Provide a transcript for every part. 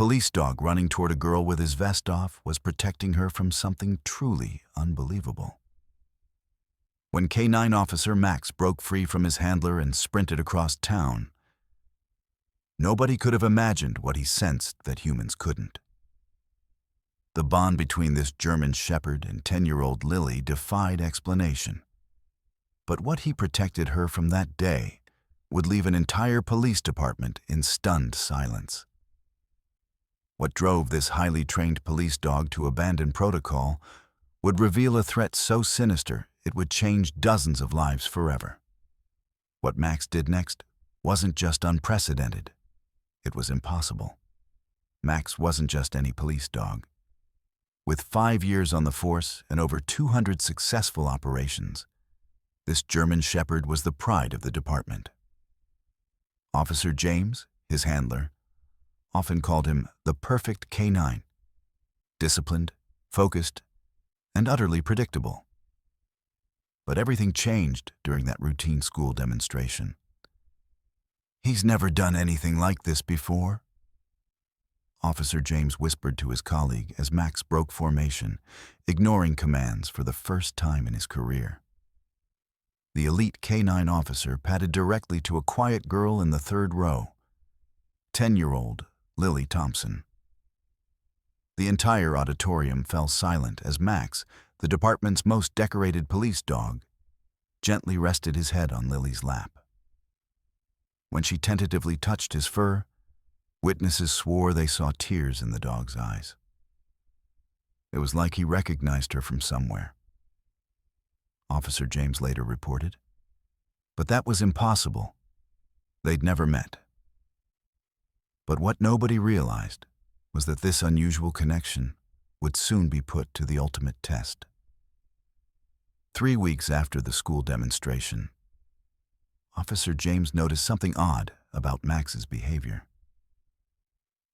police dog running toward a girl with his vest off was protecting her from something truly unbelievable. When K9 officer Max broke free from his handler and sprinted across town, nobody could have imagined what he sensed that humans couldn't. The bond between this German shepherd and 10-year-old Lily defied explanation. But what he protected her from that day would leave an entire police department in stunned silence. What drove this highly trained police dog to abandon protocol would reveal a threat so sinister it would change dozens of lives forever. What Max did next wasn't just unprecedented, it was impossible. Max wasn't just any police dog. With 5 years on the force and over 200 successful operations, this German shepherd was the pride of the department. Officer James, his handler, often called him the perfect K9, disciplined, focused, and utterly predictable. But everything changed during that routine school demonstration. "He's never done anything like this before," Officer James whispered to his colleague as Max broke formation, ignoring commands for the first time in his career. The elite K9 officer padded directly to a quiet girl in the third row, 10-year-old Lily Thompson. The entire auditorium fell silent as Max, the department's most decorated police dog, gently rested his head on Lily's lap. When she tentatively touched his fur, witnesses swore they saw tears in the dog's eyes. It was like he recognized her from somewhere, Officer James later reported. But that was impossible. They'd never met. But what nobody realized was that this unusual connection would soon be put to the ultimate test. 3 weeks after the school demonstration, Officer James noticed something odd about Max's behavior.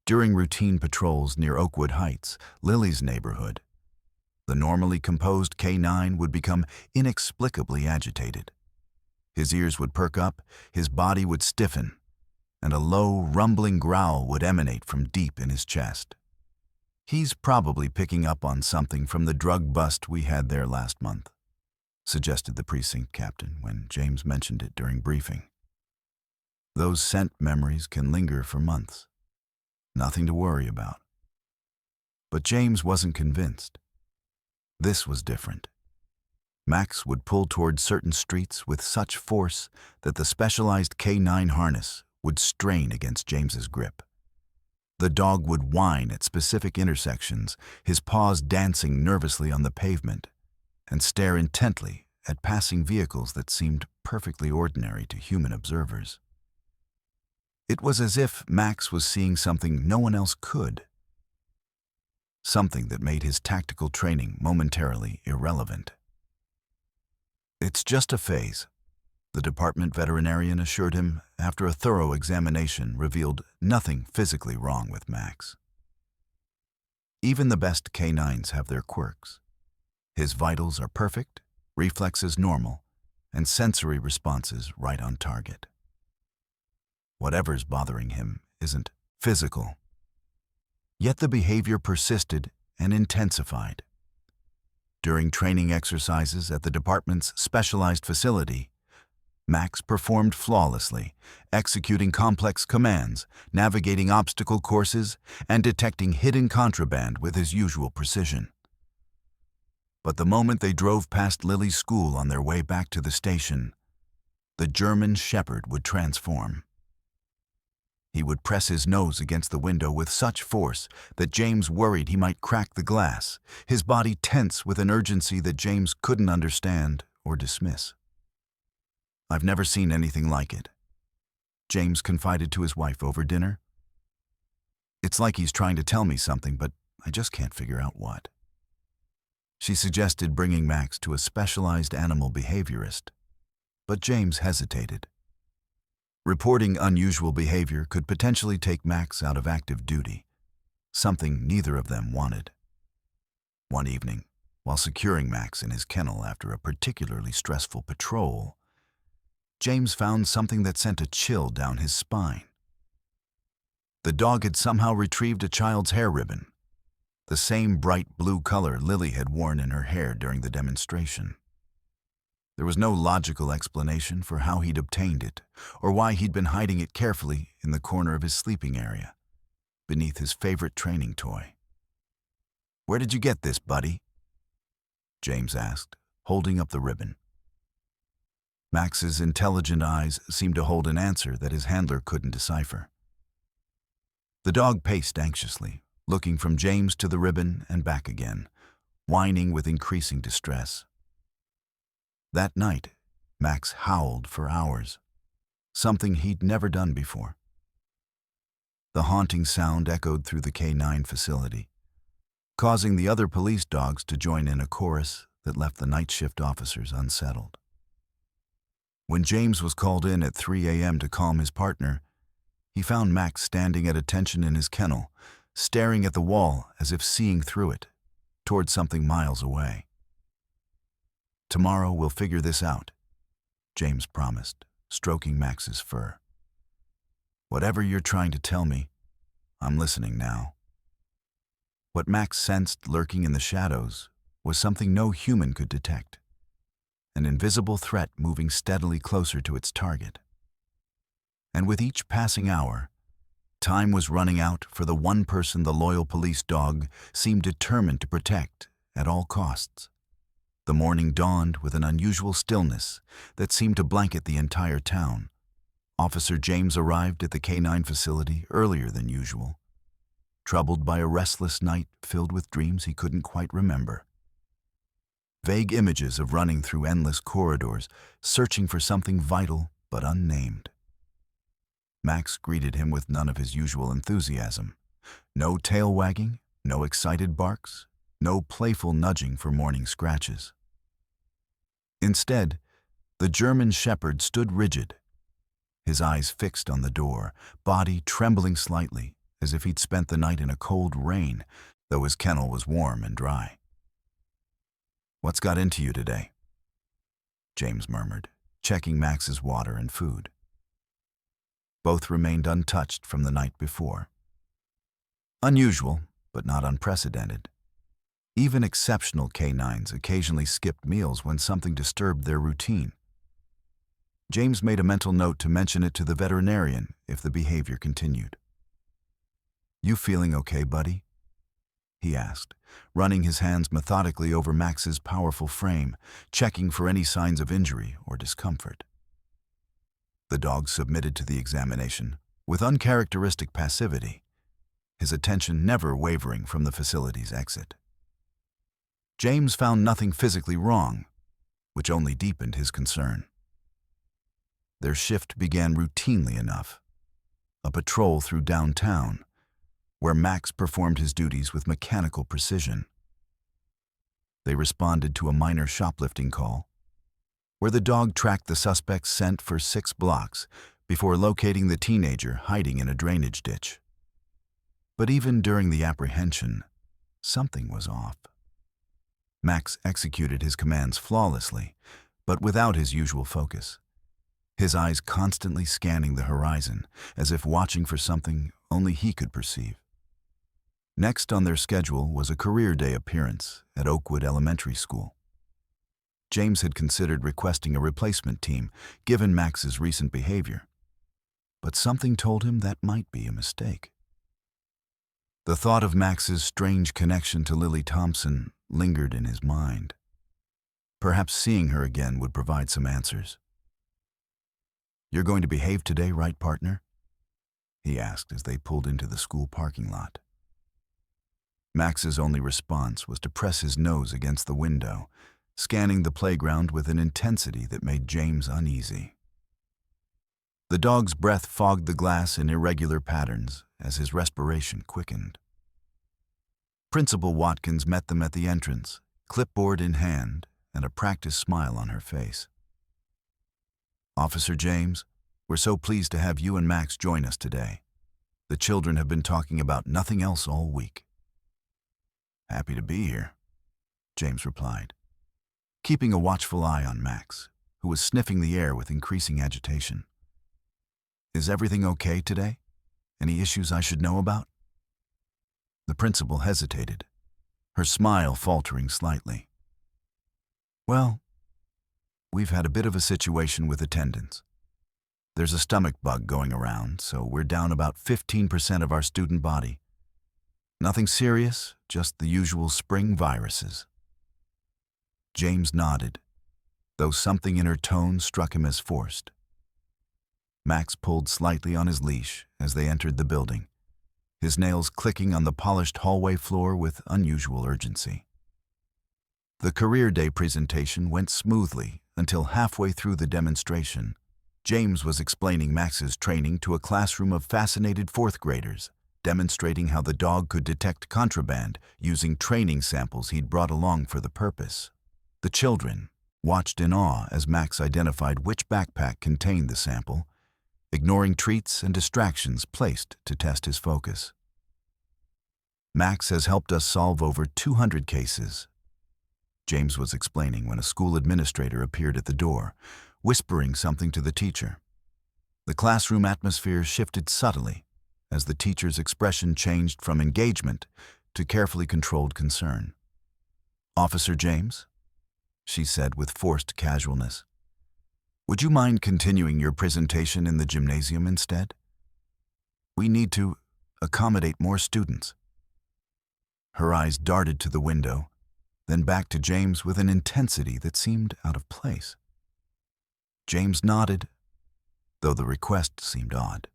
During routine patrols near Oakwood Heights, Lily's neighborhood, the normally composed K9 would become inexplicably agitated. His ears would perk up, his body would stiffen, and a low, rumbling growl would emanate from deep in his chest. "He's probably picking up on something from the drug bust we had there last month," suggested the precinct captain when James mentioned it during briefing. "Those scent memories can linger for months. Nothing to worry about." But James wasn't convinced. This was different. Max would pull toward certain streets with such force that the specialized K9 harness would strain against James's grip. The dog would whine at specific intersections, his paws dancing nervously on the pavement, and stare intently at passing vehicles that seemed perfectly ordinary to human observers. It was as if Max was seeing something no one else could. Something that made his tactical training momentarily irrelevant. "It's just a phase," the department veterinarian assured him after a thorough examination revealed nothing physically wrong with Max. Even the best K9s have their quirks. His vitals are perfect, reflexes normal, and sensory responses right on target. Whatever's bothering him isn't physical. Yet the behavior persisted and intensified. During training exercises at the department's specialized facility, Max performed flawlessly, executing complex commands, navigating obstacle courses, and detecting hidden contraband with his usual precision. But the moment they drove past Lily's school on their way back to the station, the German shepherd would transform. He would press his nose against the window with such force that James worried he might crack the glass, his body tense with an urgency that James couldn't understand or dismiss. "I've never seen anything like it," James confided to his wife over dinner. "It's like he's trying to tell me something, but I just can't figure out what." She suggested bringing Max to a specialized animal behaviorist, but James hesitated. Reporting unusual behavior could potentially take Max out of active duty, something neither of them wanted. One evening, while securing Max in his kennel after a particularly stressful patrol, James found something that sent a chill down his spine. The dog had somehow retrieved a child's hair ribbon, the same bright blue color Lily had worn in her hair during the demonstration. There was no logical explanation for how he'd obtained it, or why he'd been hiding it carefully in the corner of his sleeping area, beneath his favorite training toy. "Where did you get this, buddy?" James asked, holding up the ribbon. Max's intelligent eyes seemed to hold an answer that his handler couldn't decipher. The dog paced anxiously, looking from James to the ribbon and back again, whining with increasing distress. That night, Max howled for hours, something he'd never done before. The haunting sound echoed through the K9 facility, causing the other police dogs to join in a chorus that left the night shift officers unsettled. When James was called in at 3 a.m. to calm his partner, he found Max standing at attention in his kennel, staring at the wall as if seeing through it, toward something miles away. "Tomorrow we'll figure this out," James promised, stroking Max's fur. "Whatever you're trying to tell me, I'm listening now." What Max sensed lurking in the shadows was something no human could detect, an invisible threat moving steadily closer to its target. And with each passing hour, time was running out for the one person the loyal police dog seemed determined to protect at all costs. The morning dawned with an unusual stillness that seemed to blanket the entire town. Officer James arrived at the K9 facility earlier than usual, troubled by a restless night filled with dreams he couldn't quite remember. Vague images of running through endless corridors, searching for something vital but unnamed. Max greeted him with none of his usual enthusiasm. No tail wagging, no excited barks, no playful nudging for morning scratches. Instead, the German shepherd stood rigid, his eyes fixed on the door, body trembling slightly, as if he'd spent the night in a cold rain, though his kennel was warm and dry. "What's got into you today?" James murmured, checking Max's water and food. Both remained untouched from the night before. Unusual, but not unprecedented. Even exceptional K9s occasionally skipped meals when something disturbed their routine. James made a mental note to mention it to the veterinarian if the behavior continued. "You feeling okay, buddy?" he asked, running his hands methodically over Max's powerful frame, checking for any signs of injury or discomfort. The dog submitted to the examination with uncharacteristic passivity, his attention never wavering from the facility's exit. James found nothing physically wrong, which only deepened his concern. Their shift began routinely enough, a patrol through downtown, where Max performed his duties with mechanical precision. They responded to a minor shoplifting call, where the dog tracked the suspect's scent for 6 blocks before locating the teenager hiding in a drainage ditch. But even during the apprehension, something was off. Max executed his commands flawlessly, but without his usual focus, his eyes constantly scanning the horizon as if watching for something only he could perceive. Next on their schedule was a career day appearance at Oakwood Elementary School. James had considered requesting a replacement team, given Max's recent behavior, but something told him that might be a mistake. The thought of Max's strange connection to Lily Thompson lingered in his mind. Perhaps seeing her again would provide some answers. "You're going to behave today, right, partner?" he asked as they pulled into the school parking lot. Max's only response was to press his nose against the window, scanning the playground with an intensity that made James uneasy. The dog's breath fogged the glass in irregular patterns as his respiration quickened. Principal Watkins met them at the entrance, clipboard in hand and a practiced smile on her face. "Officer James, we're so pleased to have you and Max join us today. The children have been talking about nothing else all week." "Happy to be here," James replied, keeping a watchful eye on Max, who was sniffing the air with increasing agitation. "Is everything okay today?" Any issues I should know about? The principal hesitated, her smile faltering slightly. Well, we've had a bit of a situation with attendance. There's a stomach bug going around, so we're down about 15% of our student body. Nothing serious, just the usual spring viruses. James nodded, though something in her tone struck him as forced. Max pulled slightly on his leash as they entered the building, his nails clicking on the polished hallway floor with unusual urgency. The career day presentation went smoothly until halfway through the demonstration. James was explaining Max's training to a classroom of fascinated fourth graders, demonstrating how the dog could detect contraband using training samples he'd brought along for the purpose. The children watched in awe as Max identified which backpack contained the sample, ignoring treats and distractions placed to test his focus. Max has helped us solve over 200 cases, James was explaining when a school administrator appeared at the door, whispering something to the teacher. The classroom atmosphere shifted subtly as the teacher's expression changed from engagement to carefully controlled concern. "Officer James," she said with forced casualness, "would you mind continuing your presentation in the gymnasium instead? We need to accommodate more students." Her eyes darted to the window, then back to James with an intensity that seemed out of place. James nodded, though the request seemed odd.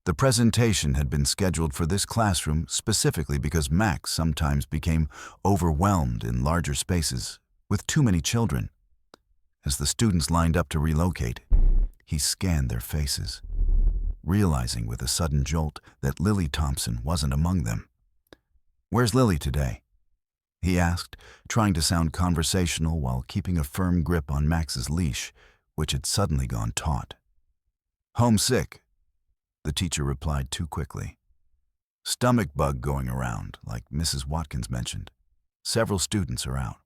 The presentation had been scheduled for this classroom specifically because Max sometimes became overwhelmed in larger spaces with too many children. As the students lined up to relocate, he scanned their faces, realizing with a sudden jolt that Lily Thompson wasn't among them. "Where's Lily today?" he asked, trying to sound conversational while keeping a firm grip on Max's leash, which had suddenly gone taut. "Homesick," the teacher replied too quickly. "Stomach bug going around, like Mrs. Watkins mentioned. Several students are out."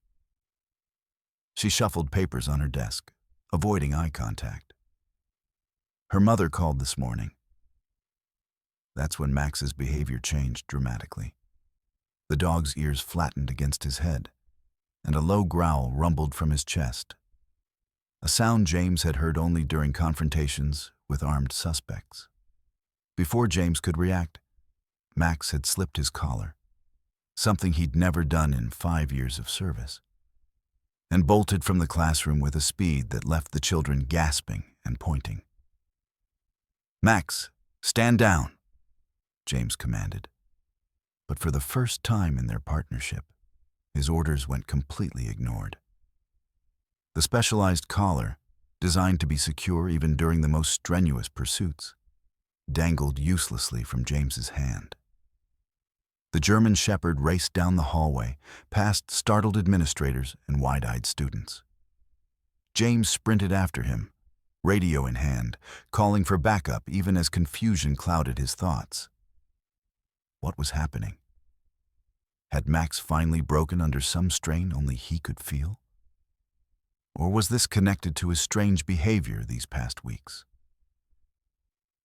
She shuffled papers on her desk, avoiding eye contact. Her mother called this morning. That's when Max's behavior changed dramatically. The dog's ears flattened against his head, and a low growl rumbled from his chest, a sound James had heard only during confrontations with armed suspects. Before James could react, Max had slipped his collar, something he'd never done in 5 years of service, and bolted from the classroom with a speed that left the children gasping and pointing. "Max, stand down," James commanded. But for the first time in their partnership, his orders went completely ignored. The specialized collar, designed to be secure even during the most strenuous pursuits, dangled uselessly from James's hand. The German Shepherd raced down the hallway, past startled administrators and wide-eyed students. James sprinted after him, radio in hand, calling for backup even as confusion clouded his thoughts. What was happening? Had Max finally broken under some strain only he could feel? Or was this connected to his strange behavior these past weeks?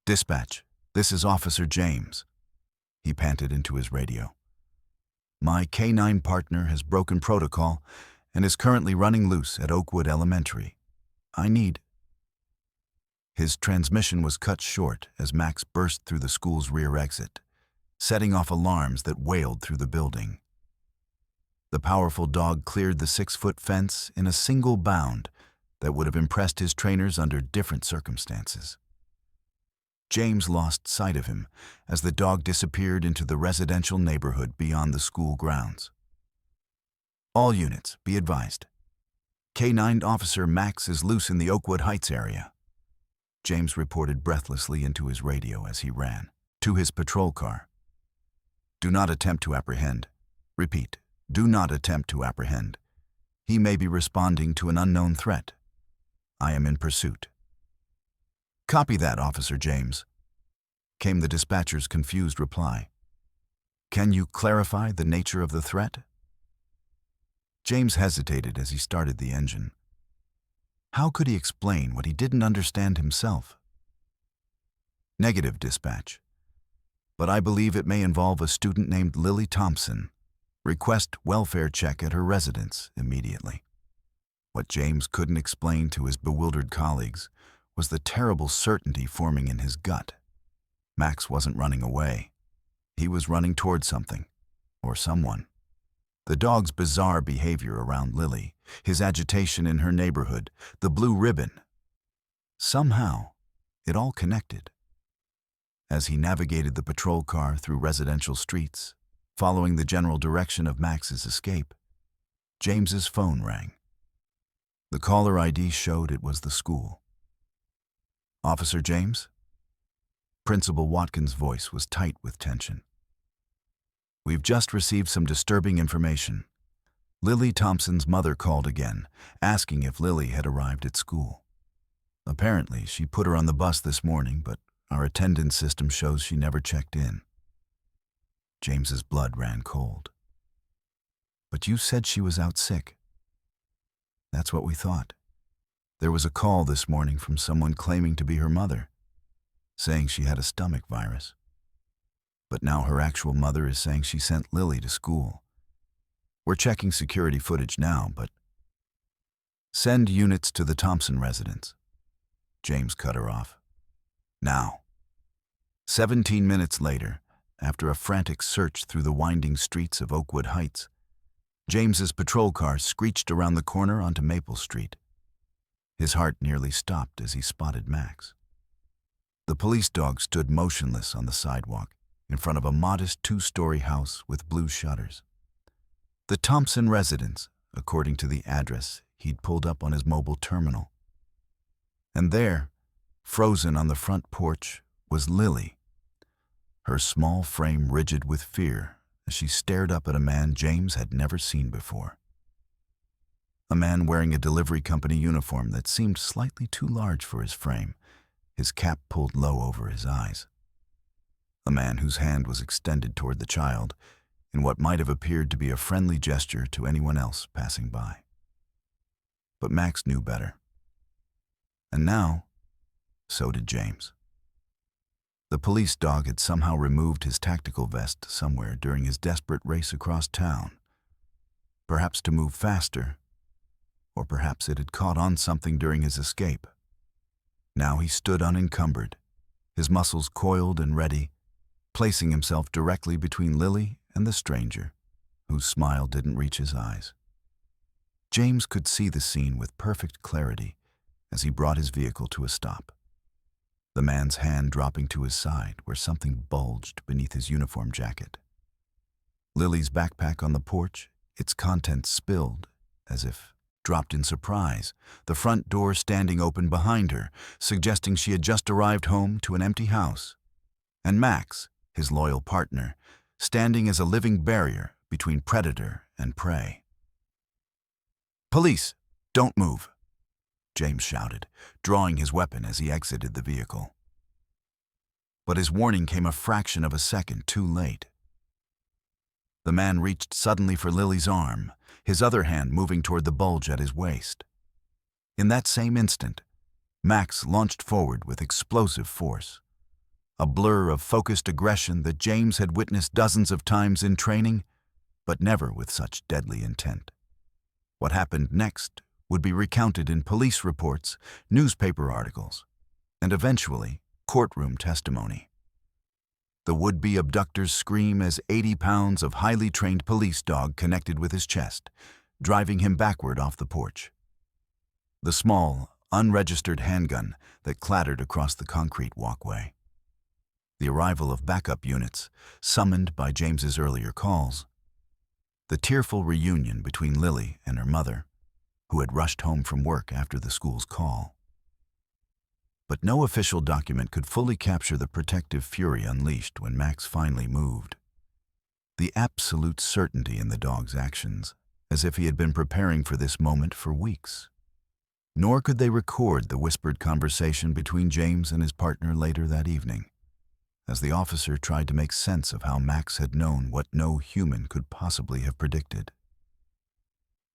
"Dispatch, this is Officer James," he panted into his radio. "My K9 partner has broken protocol and is currently running loose at Oakwood Elementary. I need—" His transmission was cut short as Max burst through the school's rear exit, setting off alarms that wailed through the building. The powerful dog cleared the 6-foot fence in a single bound that would have impressed his trainers under different circumstances. James lost sight of him as the dog disappeared into the residential neighborhood beyond the school grounds. "All units, be advised. K9 Officer Max is loose in the Oakwood Heights area," James reported breathlessly into his radio as he ran to his patrol car. "Do not attempt to apprehend. Repeat, do not attempt to apprehend. He may be responding to an unknown threat. I am in pursuit." "Copy that, Officer James," came the dispatcher's confused reply. "Can you clarify the nature of the threat?" James hesitated as he started the engine. How could he explain what he didn't understand himself? "Negative, dispatch. but I believe it may involve a student named Lily Thompson. Request welfare check at her residence immediately." What James couldn't explain to his bewildered colleagues was the terrible certainty forming in his gut. Max wasn't running away. He was running toward something, or someone. The dog's bizarre behavior around Lily, his agitation in her neighborhood, the blue ribbon. Somehow, it all connected. As he navigated the patrol car through residential streets, following the general direction of Max's escape, James's phone rang. The caller ID showed it was the school. "Officer James?" Principal Watkins' voice was tight with tension. "We've just received some disturbing information. Lily Thompson's mother called again, asking if Lily had arrived at school. Apparently, she put her on the bus this morning, but our attendance system shows she never checked in." James's blood ran cold. "But you said she was out sick." "That's what we thought. There was a call this morning from someone claiming to be her mother, saying she had a stomach virus. But now her actual mother is saying she sent Lily to school. We're checking security footage now, but—" "Send units to the Thompson residence." James cut her off. "Now." 17 minutes later, after a frantic search through the winding streets of Oakwood Heights, James's patrol car screeched around the corner onto Maple Street. His heart nearly stopped as he spotted Max. The police dog stood motionless on the sidewalk in front of a modest 2-story house with blue shutters. The Thompson residence, according to the address he'd pulled up on his mobile terminal. And there, frozen on the front porch, was Lily, her small frame rigid with fear as she stared up at a man James had never seen before. A man wearing a delivery company uniform that seemed slightly too large for his frame, his cap pulled low over his eyes. A man whose hand was extended toward the child in what might have appeared to be a friendly gesture to anyone else passing by. But Max knew better. And now, so did James. The police dog had somehow removed his tactical vest somewhere during his desperate race across town. Perhaps to move faster, or perhaps it had caught on something during his escape. Now he stood unencumbered, his muscles coiled and ready, placing himself directly between Lily and the stranger, whose smile didn't reach his eyes. James could see the scene with perfect clarity as he brought his vehicle to a stop, the man's hand dropping to his side where something bulged beneath his uniform jacket. Lily's backpack on the porch, its contents spilled, as if dropped in surprise, the front door standing open behind her, suggesting she had just arrived home to an empty house. And Max, his loyal partner, standing as a living barrier between predator and prey. "Police, don't move," James shouted, drawing his weapon as he exited the vehicle. But his warning came a fraction of a second too late. The man reached suddenly for Lily's arm, his other hand moving toward the bulge at his waist. In that same instant, Max launched forward with explosive force, a blur of focused aggression that James had witnessed dozens of times in training, but never with such deadly intent. What happened next would be recounted in police reports, newspaper articles, and eventually courtroom testimony. The would-be abductor's scream as 80 pounds of highly trained police dog connected with his chest, driving him backward off the porch. The small, unregistered handgun that clattered across the concrete walkway. The arrival of backup units, summoned by James's earlier calls. The tearful reunion between Lily and her mother, who had rushed home from work after the school's call. But no official document could fully capture the protective fury unleashed when Max finally moved. The absolute certainty in the dog's actions, as if he had been preparing for this moment for weeks. Nor could they record the whispered conversation between James and his partner later that evening, as the officer tried to make sense of how Max had known what no human could possibly have predicted.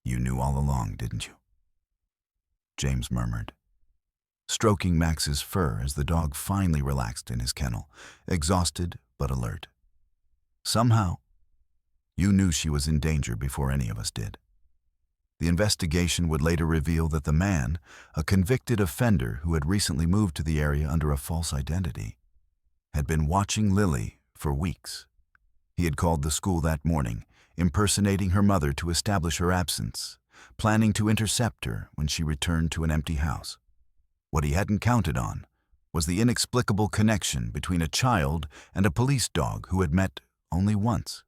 "You knew all along, didn't you?" James murmured, stroking Max's fur as the dog finally relaxed in his kennel, exhausted but alert. Somehow, you knew she was in danger before any of us did. The investigation would later reveal that the man, a convicted offender who had recently moved to the area under a false identity, had been watching Lily for weeks. He had called the school that morning, impersonating her mother to establish her absence, planning to intercept her when she returned to an empty house. What he hadn't counted on was the inexplicable connection between a child and a police dog who had met only once,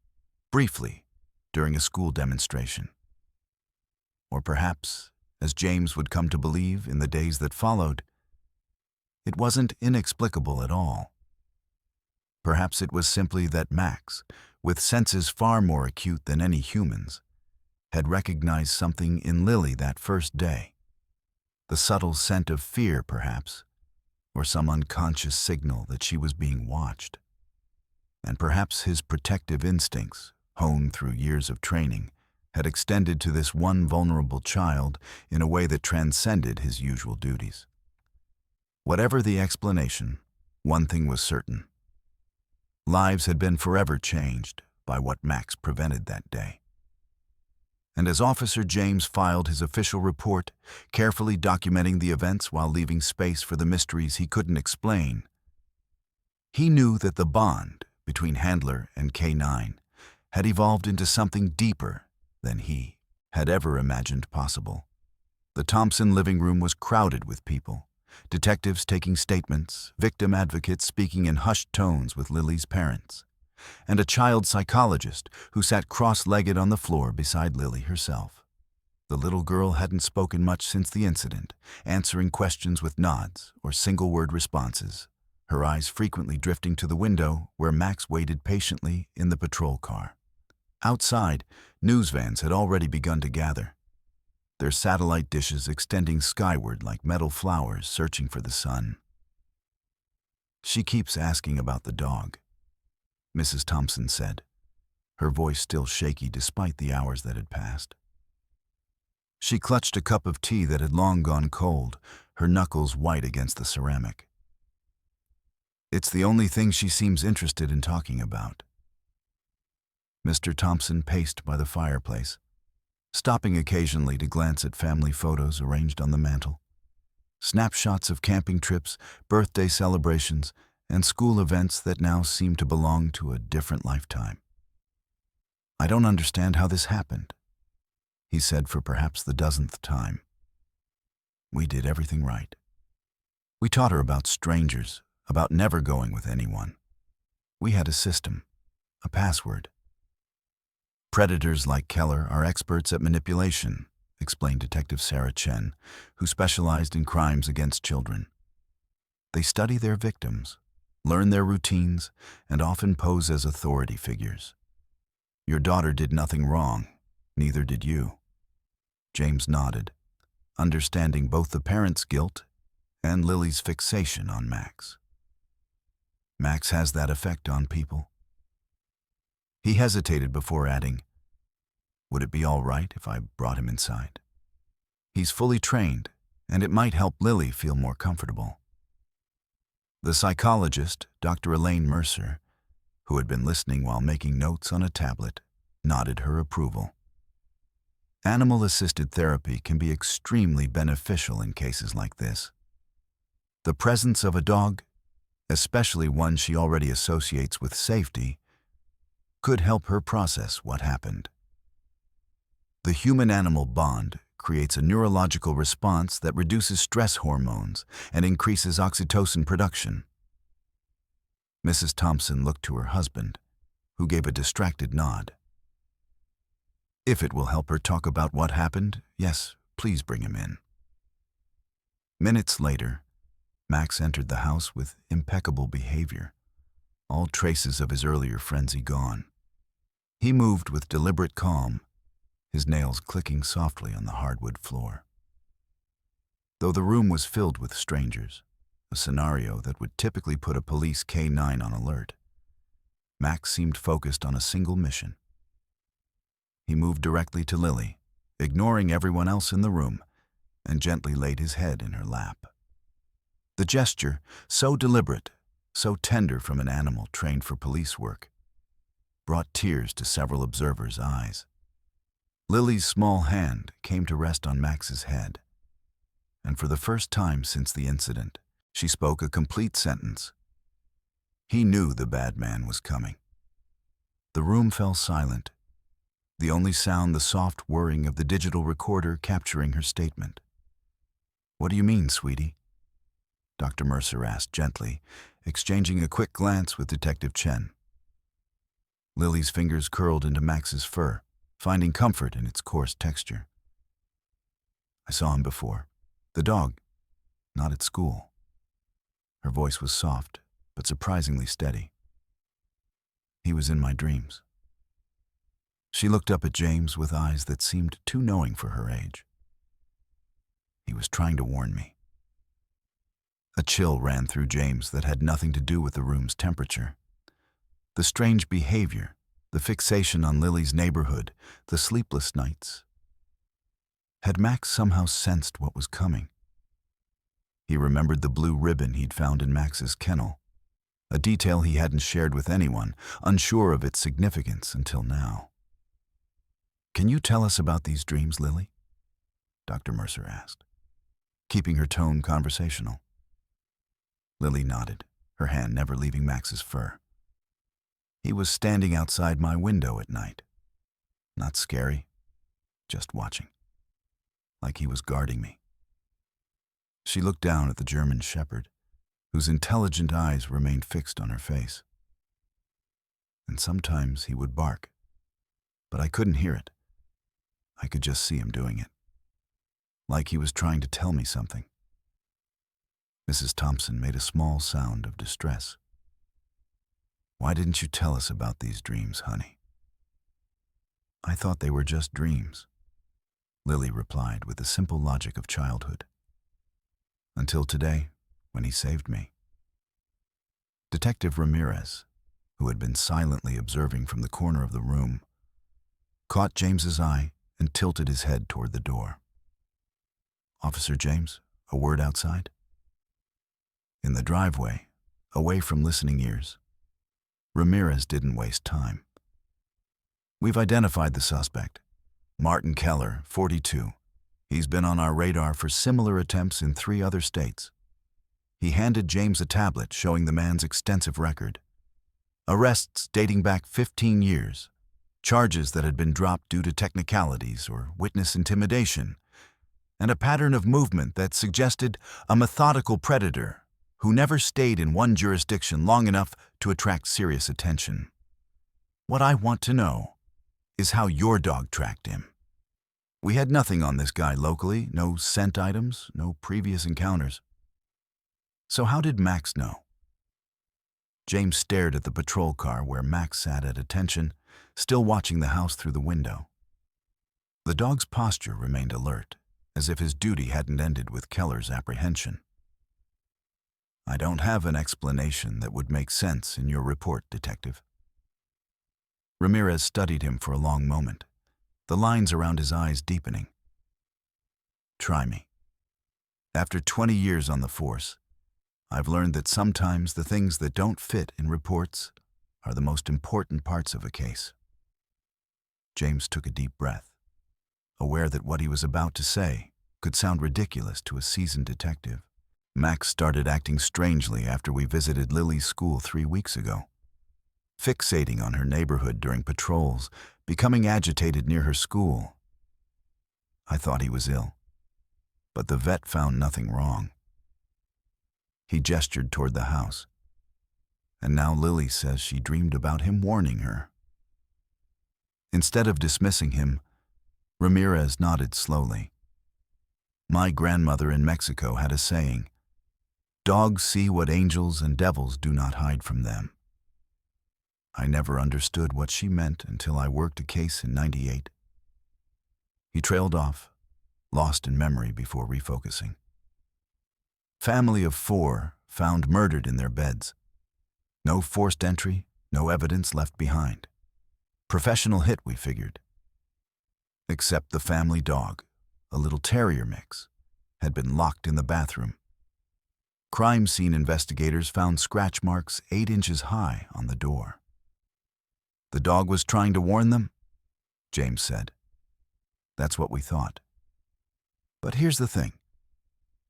briefly, during a school demonstration. Or perhaps, as James would come to believe in the days that followed, it wasn't inexplicable at all. Perhaps it was simply that Max, with senses far more acute than any human's, had recognized something in Lily that first day. The subtle scent of fear, perhaps, or some unconscious signal that she was being watched. And perhaps his protective instincts, honed through years of training, had extended to this one vulnerable child in a way that transcended his usual duties. Whatever the explanation, one thing was certain. Lives had been forever changed by what Max prevented that day. And as Officer James filed his official report, carefully documenting the events while leaving space for the mysteries he couldn't explain, he knew that the bond between Handler and K9 had evolved into something deeper than he had ever imagined possible. The Thompson living room was crowded with people, detectives taking statements, victim advocates speaking in hushed tones with Lily's parents, and a child psychologist who sat cross-legged on the floor beside Lily herself. The little girl hadn't spoken much since the incident, answering questions with nods or single-word responses, her eyes frequently drifting to the window where Max waited patiently in the patrol car. Outside, news vans had already begun to gather, their satellite dishes extending skyward like metal flowers searching for the sun. "She keeps asking about the dog," Mrs. Thompson said, her voice still shaky despite the hours that had passed. She clutched a cup of tea that had long gone cold, her knuckles white against the ceramic. "It's the only thing she seems interested in talking about." Mr. Thompson paced by the fireplace, stopping occasionally to glance at family photos arranged on the mantel. Snapshots of camping trips, birthday celebrations, and school events that now seemed to belong to a different lifetime. "I don't understand how this happened," he said for perhaps the dozenth time. "We did everything right. We taught her about strangers, about never going with anyone. We had a system, a password. Predators like Keller are experts at manipulation," explained Detective Sarah Chen, who specialized in crimes against children. "They study their victims, learn their routines, and often pose as authority figures. Your daughter did nothing wrong, neither did you." James nodded, understanding both the parents' guilt and Lily's fixation on Max. "Max has that effect on people." He hesitated before adding, "Would it be all right if I brought him inside? He's fully trained, and it might help Lily feel more comfortable." The psychologist, Dr. Elaine Mercer, who had been listening while making notes on a tablet, nodded her approval. Animal-assisted therapy can be extremely beneficial in cases like this. The presence of a dog, especially one she already associates with safety, could help her process what happened. The human-animal bond creates a neurological response that reduces stress hormones and increases oxytocin production. Mrs. Thompson looked to her husband, who gave a distracted nod. "If it will help her talk about what happened, yes, please bring him in." Minutes later, Max entered the house with impeccable behavior, all traces of his earlier frenzy gone. He moved with deliberate calm, his nails clicking softly on the hardwood floor. Though the room was filled with strangers, a scenario that would typically put a police K9 on alert, Max seemed focused on a single mission. He moved directly to Lily, ignoring everyone else in the room, and gently laid his head in her lap. The gesture, so deliberate, so tender from an animal trained for police work, brought tears to several observers' eyes. Lily's small hand came to rest on Max's head, and for the first time since the incident, she spoke a complete sentence. He knew the bad man was coming. The room fell silent, the only sound the soft whirring of the digital recorder capturing her statement. "What do you mean, sweetie?" Dr. Mercer asked gently, exchanging a quick glance with Detective Chen. Lily's fingers curled into Max's fur, finding comfort in its coarse texture. "I saw him before. The dog, not at school." Her voice was soft, but surprisingly steady. "He was in my dreams." She looked up at James with eyes that seemed too knowing for her age. "He was trying to warn me." A chill ran through James that had nothing to do with the room's temperature. The strange behavior, the fixation on Lily's neighborhood, the sleepless nights. Had Max somehow sensed what was coming? He remembered the blue ribbon he'd found in Max's kennel, a detail he hadn't shared with anyone, unsure of its significance until now. "Can you tell us about these dreams, Lily?" Dr. Mercer asked, keeping her tone conversational. Lily nodded, her hand never leaving Max's fur. "He was standing outside my window at night. Not scary, just watching. Like he was guarding me." She looked down at the German shepherd, whose intelligent eyes remained fixed on her face. "And sometimes he would bark, but I couldn't hear it. I could just see him doing it. Like he was trying to tell me something." Mrs. Thompson made a small sound of distress. "Why didn't you tell us about these dreams, honey?" "I thought they were just dreams," Lily replied with the simple logic of childhood. "Until today, when he saved me." Detective Ramirez, who had been silently observing from the corner of the room, caught James's eye and tilted his head toward the door. "Officer James, a word outside?" In the driveway, away from listening ears, Ramirez didn't waste time. "We've identified the suspect, Martin Keller, 42. He's been on our radar for similar attempts in 3 other states." He handed James a tablet showing the man's extensive record. Arrests dating back 15 years, charges that had been dropped due to technicalities or witness intimidation, and a pattern of movement that suggested a methodical predator who never stayed in one jurisdiction long enough to attract serious attention. "What I want to know is how your dog tracked him. We had nothing on this guy locally, no scent items, no previous encounters. So how did Max know?" James stared at the patrol car where Max sat at attention, still watching the house through the window. The dog's posture remained alert, as if his duty hadn't ended with Keller's apprehension. "I don't have an explanation that would make sense in your report, Detective." Ramirez studied him for a long moment, the lines around his eyes deepening. "Try me. After 20 years on the force, I've learned that sometimes the things that don't fit in reports are the most important parts of a case." James took a deep breath, aware that what he was about to say could sound ridiculous to a seasoned detective. "Max started acting strangely after we visited Lily's school 3 weeks ago. Fixating on her neighborhood during patrols, becoming agitated near her school. I thought he was ill, but the vet found nothing wrong." He gestured toward the house, and now Lily says she dreamed about him warning her. Instead of dismissing him, Ramirez nodded slowly. "My grandmother in Mexico had a saying, 'Dogs see what angels and devils do not hide from them.' I never understood what she meant until I worked a case in '98. He trailed off, lost in memory before refocusing. "Family of 4 found murdered in their beds. No forced entry, no evidence left behind. Professional hit, we figured. Except the family dog, a little terrier mix, had been locked in the bathroom. Crime scene investigators found scratch marks 8 inches high on the door. "The dog was trying to warn them?" James said. "That's what we thought. But here's the thing.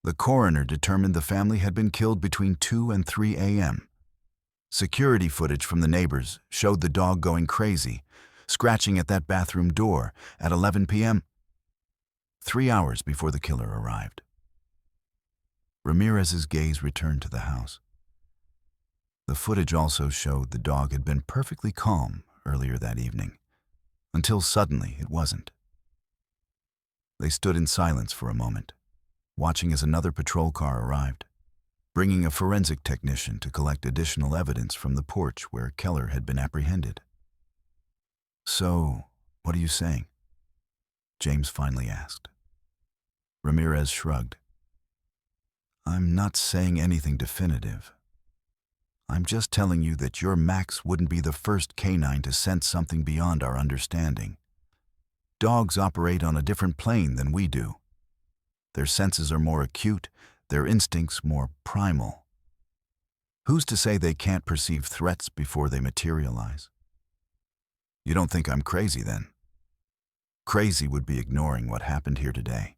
The coroner determined the family had been killed between 2 and 3 a.m. Security footage from the neighbors showed the dog going crazy, scratching at that bathroom door at 11 p.m., 3 hours before the killer arrived." Ramirez's gaze returned to the house. The footage also showed the dog had been perfectly calm earlier that evening, until suddenly it wasn't. They stood in silence for a moment, watching as another patrol car arrived, bringing a forensic technician to collect additional evidence from the porch where Keller had been apprehended. "So, what are you saying?" James finally asked. Ramirez shrugged. "I'm not saying anything definitive. I'm just telling you that your Max wouldn't be the first canine to sense something beyond our understanding. Dogs operate on a different plane than we do. Their senses are more acute, their instincts more primal. Who's to say they can't perceive threats before they materialize?" "You don't think I'm crazy, then?" "Crazy would be ignoring what happened here today,"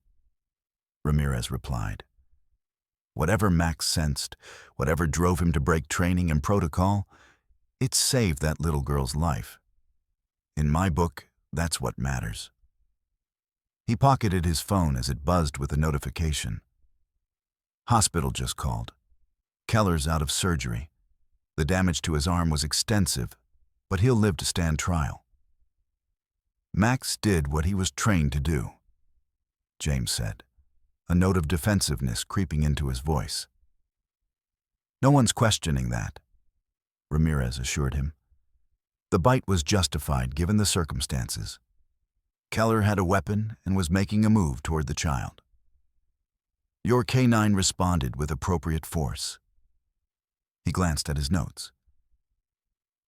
Ramirez replied. "Whatever Max sensed, whatever drove him to break training and protocol, it saved that little girl's life. In my book, that's what matters." He pocketed his phone as it buzzed with a notification. "Hospital just called. Keller's out of surgery. The damage to his arm was extensive, but he'll live to stand trial." "Max did what he was trained to do," James said, a note of defensiveness creeping into his voice. "No one's questioning that," Ramirez assured him. "The bite was justified given the circumstances. Keller had a weapon and was making a move toward the child. Your canine responded with appropriate force." He glanced at his notes.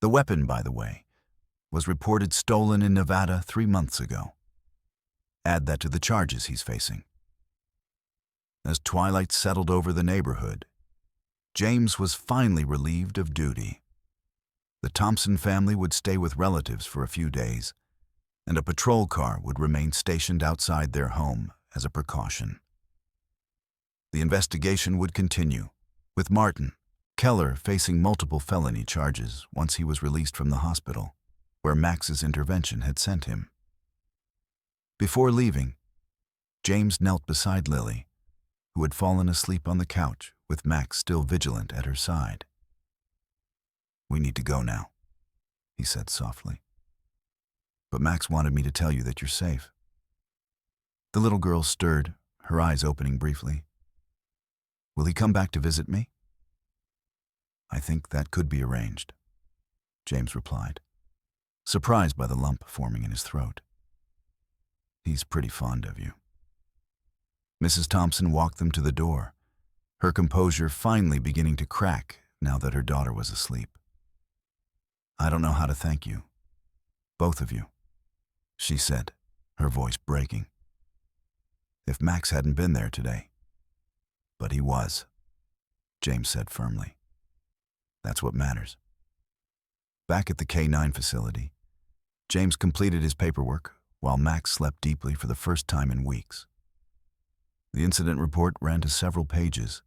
"The weapon, by the way, was reported stolen in Nevada 3 months ago. Add that to the charges he's facing." As twilight settled over the neighborhood, James was finally relieved of duty. The Thompson family would stay with relatives for a few days, and a patrol car would remain stationed outside their home as a precaution. The investigation would continue, with Martin, Keller facing multiple felony charges once he was released from the hospital, where Max's intervention had sent him. Before leaving, James knelt beside Lily, who had fallen asleep on the couch with Max still vigilant at her side. "We need to go now," he said softly. "But Max wanted me to tell you that you're safe." The little girl stirred, her eyes opening briefly. "Will he come back to visit me?" "I think that could be arranged," James replied, surprised by the lump forming in his throat. "He's pretty fond of you." Mrs. Thompson walked them to the door, her composure finally beginning to crack now that her daughter was asleep. "I don't know how to thank you, both of you," she said, her voice breaking. "If Max hadn't been there today." "But he was," James said firmly. "That's what matters." Back at the K9 facility, James completed his paperwork while Max slept deeply for the first time in weeks. The incident report ran to several pages,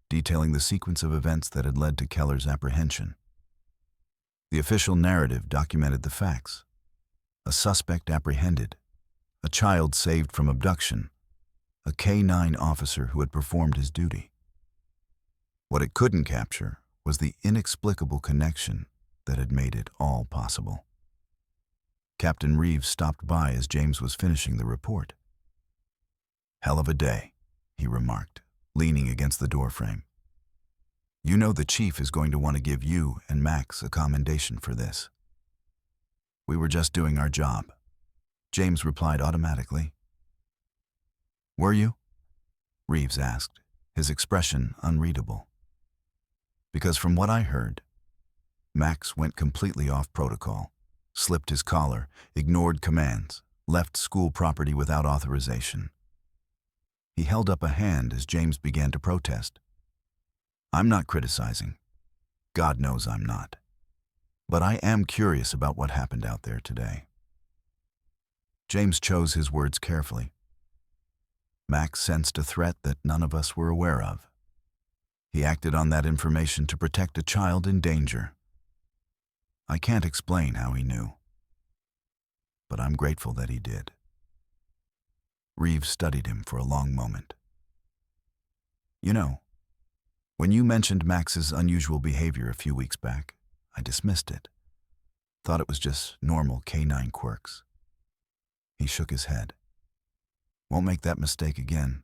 detailing the sequence of events that had led to Keller's apprehension. The official narrative documented the facts: a suspect apprehended, a child saved from abduction, a K9 officer who had performed his duty. What it couldn't capture was the inexplicable connection that had made it all possible. Captain Reeves stopped by as James was finishing the report. "Hell of a day," he remarked, leaning against the doorframe. "You know the chief is going to want to give you and Max a commendation for this." "We were just doing our job," James replied automatically. "Were you?" Reeves asked, his expression unreadable. "Because from what I heard, Max went completely off protocol, slipped his collar, ignored commands, left school property without authorization." He held up a hand as James began to protest. I'm not criticizing. God knows I'm not. But I am curious about what happened out there today. James chose his words carefully. Max sensed a threat that none of us were aware of. He acted on that information to protect a child in danger. I can't explain how he knew, but I'm grateful that he did. Reeves studied him for a long moment. You know, when you mentioned Max's unusual behavior a few weeks back, I dismissed it. Thought it was just normal canine quirks. He shook his head. Won't make that mistake again.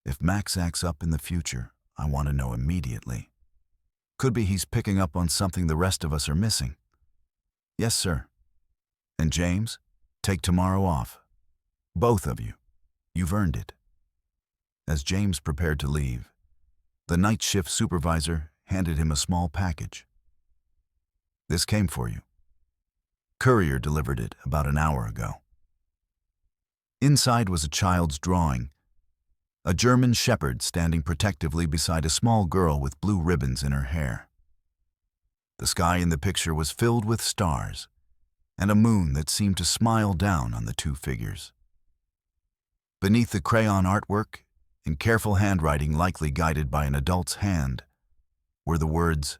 If Max acts up in the future, I want to know immediately. Could be he's picking up on something the rest of us are missing. Yes, sir. And James, take tomorrow off. Both of you. You've earned it. As James prepared to leave, the night shift supervisor handed him a small package. This came for you. Courier delivered it about an hour ago. Inside was a child's drawing, a German shepherd standing protectively beside a small girl with blue ribbons in her hair. The sky in the picture was filled with stars, and a moon that seemed to smile down on the two figures. Beneath the crayon artwork, in careful handwriting likely guided by an adult's hand, were the words,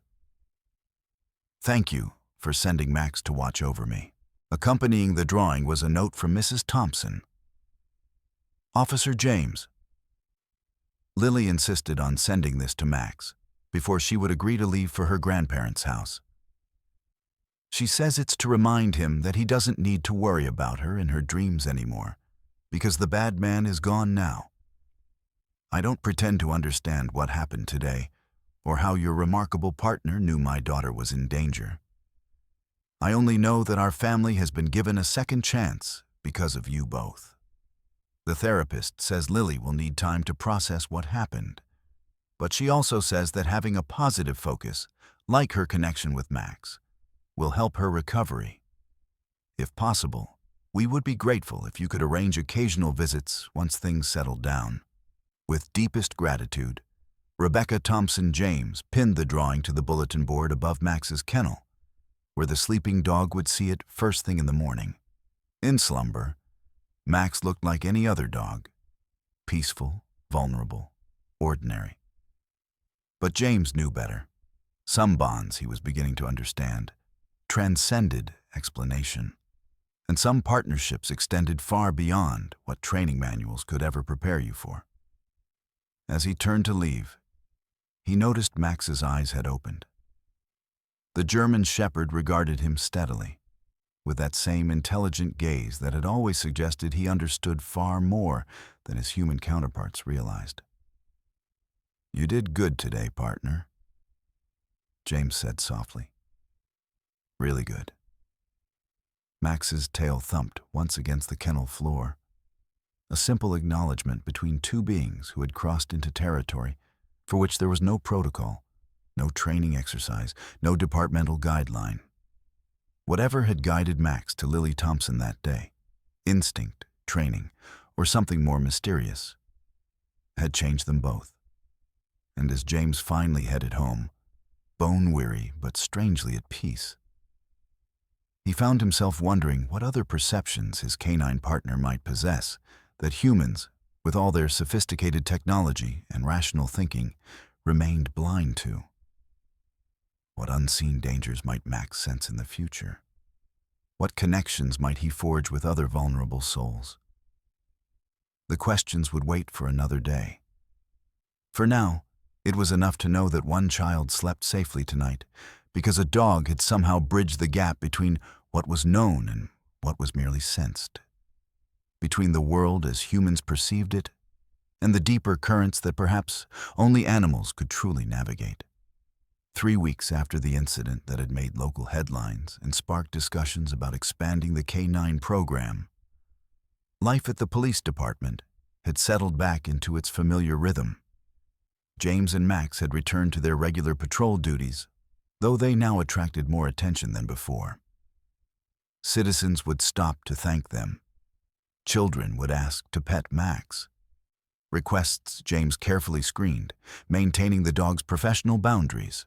"Thank you for sending Max to watch over me." Accompanying the drawing was a note from Mrs. Thompson. Officer James. Lily insisted on sending this to Max before she would agree to leave for her grandparents' house. She says it's to remind him that he doesn't need to worry about her in her dreams anymore, because the bad man is gone now. I don't pretend to understand what happened today, or how your remarkable partner knew my daughter was in danger. I only know that our family has been given a second chance because of you both. The therapist says Lily will need time to process what happened, but she also says that having a positive focus, like her connection with Max, will help her recovery. If possible, we would be grateful if you could arrange occasional visits once things settle down. With deepest gratitude, Rebecca Thompson James pinned the drawing to the bulletin board above Max's kennel, where the sleeping dog would see it first thing in the morning. In slumber, Max looked like any other dog, peaceful, vulnerable, ordinary. But James knew better. Some bonds, he was beginning to understand, transcended explanation, and some partnerships extended far beyond what training manuals could ever prepare you for. As he turned to leave, he noticed Max's eyes had opened. The German shepherd regarded him steadily, with that same intelligent gaze that had always suggested he understood far more than his human counterparts realized. "You did good today, partner," James said softly. "Really good." Max's tail thumped once against the kennel floor, a simple acknowledgement between two beings who had crossed into territory for which there was no protocol, no training exercise, no departmental guideline. Whatever had guided Max to Lily Thompson that day, instinct, training, or something more mysterious, had changed them both. And as James finally headed home, bone-weary but strangely at peace, he found himself wondering what other perceptions his canine partner might possess that humans, with all their sophisticated technology and rational thinking, remained blind to. What unseen dangers might Max sense in the future? What connections might he forge with other vulnerable souls? The questions would wait for another day. For now, it was enough to know that one child slept safely tonight, because a dog had somehow bridged the gap between what was known and what was merely sensed, between the world as humans perceived it and the deeper currents that perhaps only animals could truly navigate. 3 weeks after the incident that had made local headlines and sparked discussions about expanding the K9 program, life at the police department had settled back into its familiar rhythm. James and Max had returned to their regular patrol duties, though they now attracted more attention than before. Citizens would stop to thank them. Children would ask to pet Max. requests James carefully screened, maintaining the dog's professional boundaries.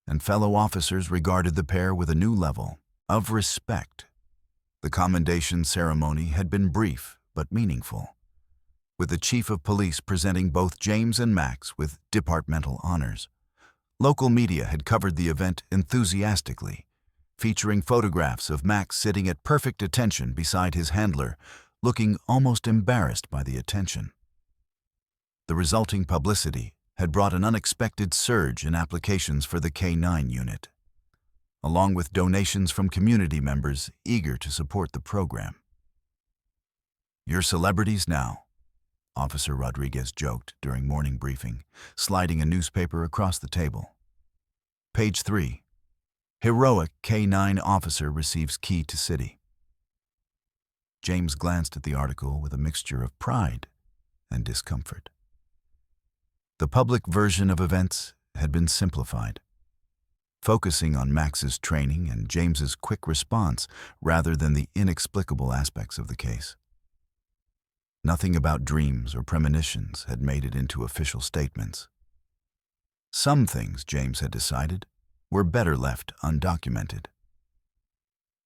And fellow officers regarded the pair with a new level of respect. The commendation ceremony had been brief but meaningful, with the chief of police presenting both James and Max with departmental honors. Local media had covered the event enthusiastically, featuring photographs of Max sitting at perfect attention beside his handler, looking almost embarrassed by the attention. The resulting publicity had brought an unexpected surge in applications for the K-9 unit, along with donations from community members eager to support the program. "You're celebrities now," Officer Rodriguez joked during morning briefing, sliding a newspaper across the table. Page 3. Heroic K-9 officer receives key to city. James glanced at the article with a mixture of pride and discomfort. The public version of events had been simplified, focusing on Max's training and James's quick response rather than the inexplicable aspects of the case. Nothing about dreams or premonitions had made it into official statements. Some things, James had decided, were better left undocumented.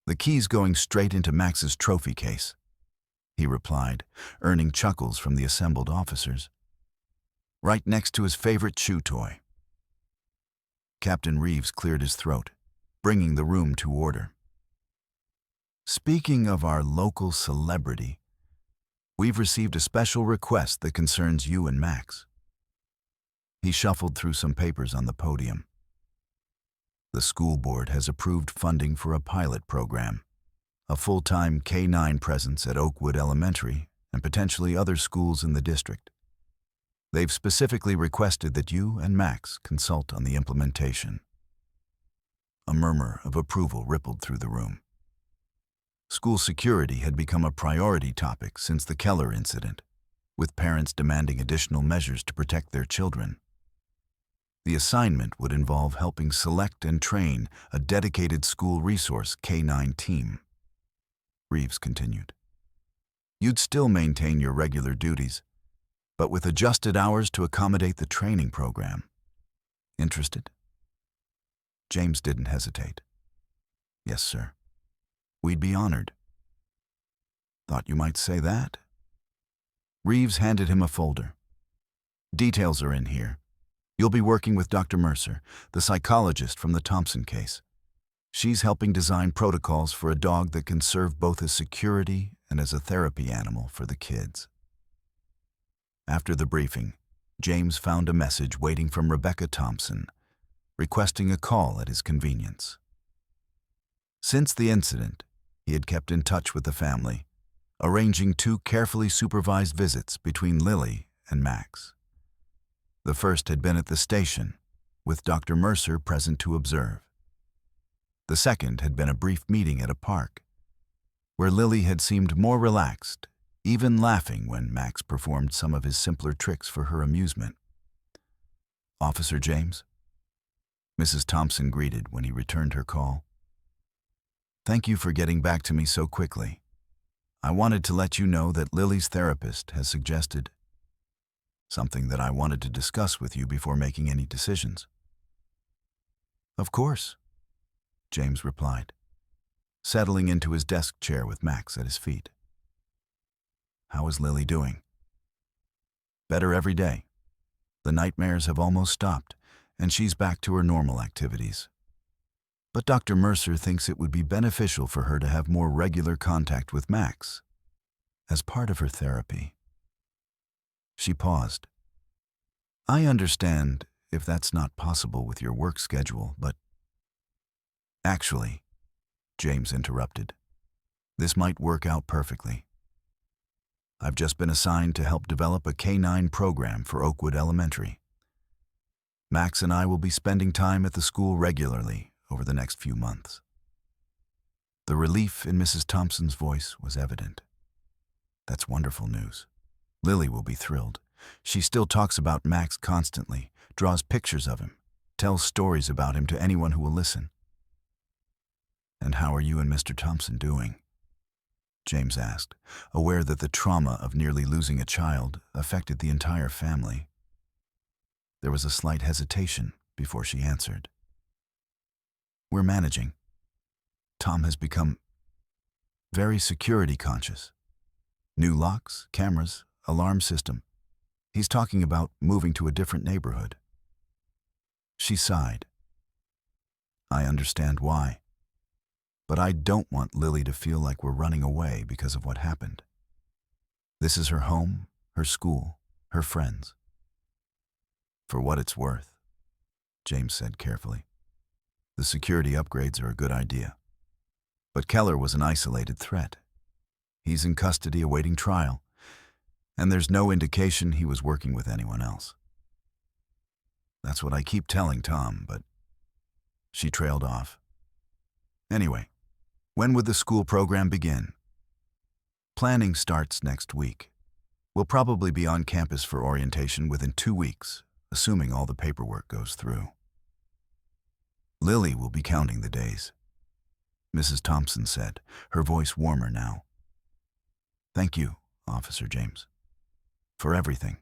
"The key's going straight into Max's trophy case," he replied, earning chuckles from the assembled officers. "Right next to his favorite chew toy." Captain Reeves cleared his throat, bringing the room to order. "Speaking of our local celebrity, we've received a special request that concerns you and Max." He shuffled through some papers on the podium. "The school board has approved funding for a pilot program, a full-time K-9 presence at Oakwood Elementary and potentially other schools in the district. They've specifically requested that you and Max consult on the implementation." A murmur of approval rippled through the room. School security had become a priority topic since the Keller incident, with parents demanding additional measures to protect their children. The assignment would involve helping select and train a dedicated school resource K-9 team. Reeves continued. "You'd still maintain your regular duties, but with adjusted hours to accommodate the training program. Interested?" James didn't hesitate. "Yes, sir. We'd be honored." "Thought you might say that." Reeves handed him a folder. "Details are in here. You'll be working with Dr. Mercer, the psychologist from the Thompson case. She's helping design protocols for a dog that can serve both as security and as a therapy animal for the kids." After the briefing, James found a message waiting from Rebecca Thompson, requesting a call at his convenience. Since the incident, he had kept in touch with the family, arranging 2 carefully supervised visits between Lily and Max. The first had been at the station, with Dr. Mercer present to observe. The second had been a brief meeting at a park, where Lily had seemed more relaxed, even laughing when Max performed some of his simpler tricks for her amusement. "Officer James?" Mrs. Thompson greeted when he returned her call. "Thank you for getting back to me so quickly. I wanted to let you know that Lily's therapist has suggested something that I wanted to discuss with you before making any decisions." "Of course," James replied, settling into his desk chair with Max at his feet. "How is Lily doing?" "Better every day. The nightmares have almost stopped, and she's back to her normal activities. But Dr. Mercer thinks it would be beneficial for her to have more regular contact with Max, as part of her therapy." She paused. "I understand if that's not possible with your work schedule, but—" "Actually," James interrupted, "this might work out perfectly. I've just been assigned to help develop a K-9 program for Oakwood Elementary. Max and I will be spending time at the school regularly over the next few months." The relief in Mrs. Thompson's voice was evident. "That's wonderful news. Lily will be thrilled. She still talks about Max constantly, draws pictures of him, tells stories about him to anyone who will listen." "And how are you and Mr. Thompson doing?" James asked, aware that the trauma of nearly losing a child affected the entire family. There was a slight hesitation before she answered. We're managing. Tom has become very security conscious. New locks, cameras, alarm system. He's talking about moving to a different neighborhood. She sighed. I understand why. But I don't want Lily to feel like we're running away because of what happened. This is her home, her school, her friends. For what it's worth, James said carefully. The security upgrades are a good idea. But Keller was an isolated threat. He's in custody awaiting trial, and there's no indication he was working with anyone else. That's what I keep telling Tom, but she trailed off. Anyway, when would the school program begin? Planning starts next week. We'll probably be on campus for orientation within 2 weeks, assuming all the paperwork goes through. Lily will be counting the days, Mrs. Thompson said, her voice warmer now. Thank you, Officer James, for everything.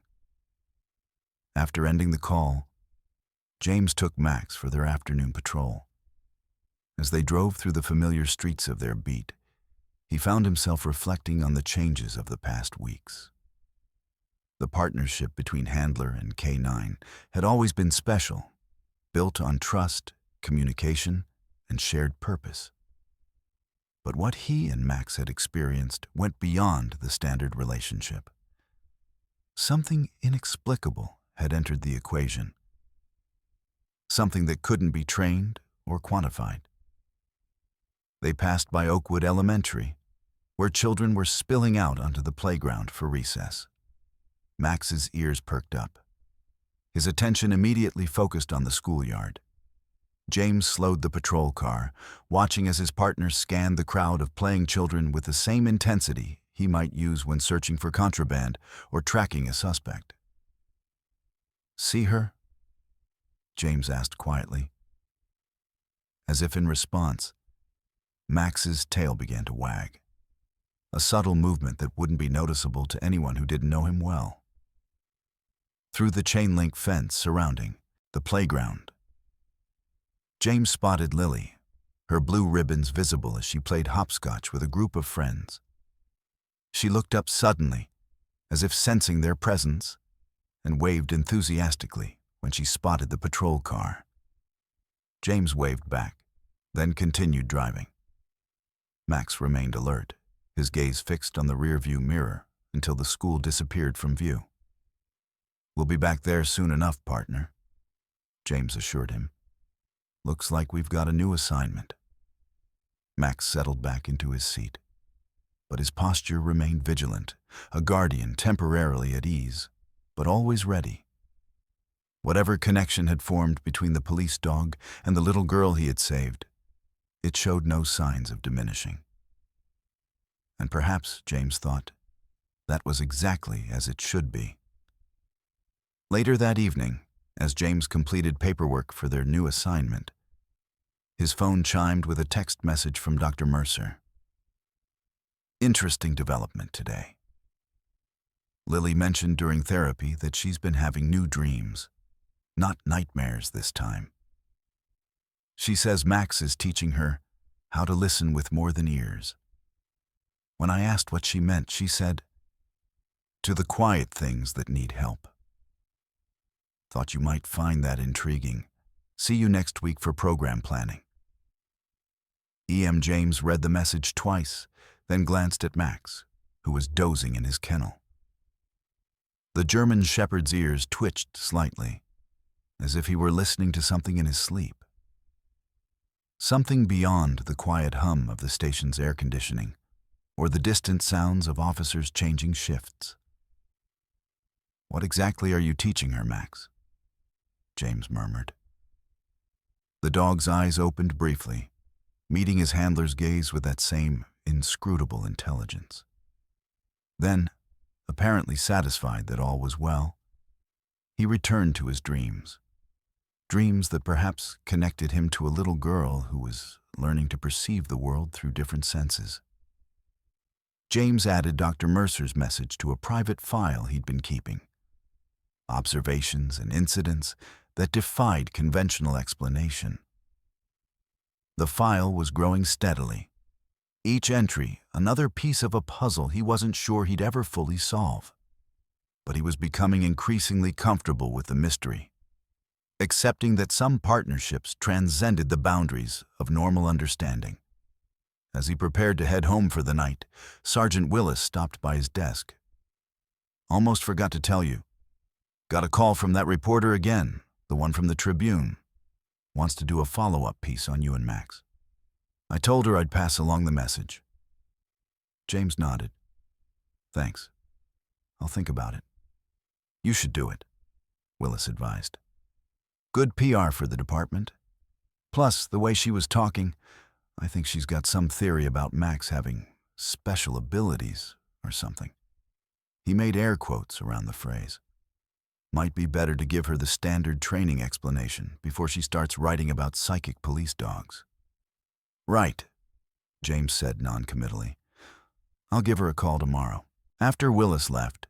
After ending the call, James took Max for their afternoon patrol. As they drove through the familiar streets of their beat, he found himself reflecting on the changes of the past weeks. The partnership between Handler and K9 had always been special, built on trust, communication, and shared purpose. But what he and Max had experienced went beyond the standard relationship. Something inexplicable had entered the equation. Something that couldn't be trained or quantified. They passed by Oakwood Elementary, where children were spilling out onto the playground for recess. Max's ears perked up. His attention immediately focused on the schoolyard. James slowed the patrol car, watching as his partner scanned the crowd of playing children with the same intensity he might use when searching for contraband or tracking a suspect. See her? James asked quietly. As if in response, Max's tail began to wag, a subtle movement that wouldn't be noticeable to anyone who didn't know him well. Through the chain-link fence surrounding the playground, James spotted Lily, her blue ribbons visible as she played hopscotch with a group of friends. She looked up suddenly, as if sensing their presence, and waved enthusiastically when she spotted the patrol car. James waved back, then continued driving. Max remained alert, his gaze fixed on the rearview mirror until the school disappeared from view. We'll be back there soon enough, partner, James assured him. Looks like we've got a new assignment. Max settled back into his seat, but his posture remained vigilant, a guardian temporarily at ease, but always ready. Whatever connection had formed between the police dog and the little girl he had saved, it showed no signs of diminishing. And perhaps, James thought, that was exactly as it should be. Later that evening, as James completed paperwork for their new assignment, his phone chimed with a text message from Dr. Mercer. Interesting development today. Lily mentioned during therapy that she's been having new dreams, not nightmares this time. She says Max is teaching her how to listen with more than ears. When I asked what she meant, she said, to the quiet things that need help. Thought you might find that intriguing. See you next week for program planning. E.M. James read the message twice, then glanced at Max, who was dozing in his kennel. The German shepherd's ears twitched slightly, as if he were listening to something in his sleep. Something beyond the quiet hum of the station's air conditioning, or the distant sounds of officers changing shifts. What exactly are you teaching her, Max? James murmured. The dog's eyes opened briefly, meeting his handler's gaze with that same inscrutable intelligence. Then, apparently satisfied that all was well, he returned to his dreams. Dreams that perhaps connected him to a little girl who was learning to perceive the world through different senses. James added Dr. Mercer's message to a private file he'd been keeping. Observations and incidents that defied conventional explanation. The file was growing steadily. Each entry, another piece of a puzzle he wasn't sure he'd ever fully solve. But he was becoming increasingly comfortable with the mystery, accepting that some partnerships transcended the boundaries of normal understanding. As he prepared to head home for the night, Sergeant Willis stopped by his desk. "Almost forgot to tell you. Got a call from that reporter again, the one from the Tribune. Wants to do a follow-up piece on you and Max. I told her I'd pass along the message." James nodded. "Thanks. I'll think about it." "You should do it," Willis advised. "Good PR for the department. Plus, the way she was talking, I think she's got some theory about Max having special abilities or something." He made air quotes around the phrase. "Might be better to give her the standard training explanation before she starts writing about psychic police dogs." "Right," James said noncommittally. "I'll give her a call tomorrow." After Willis left,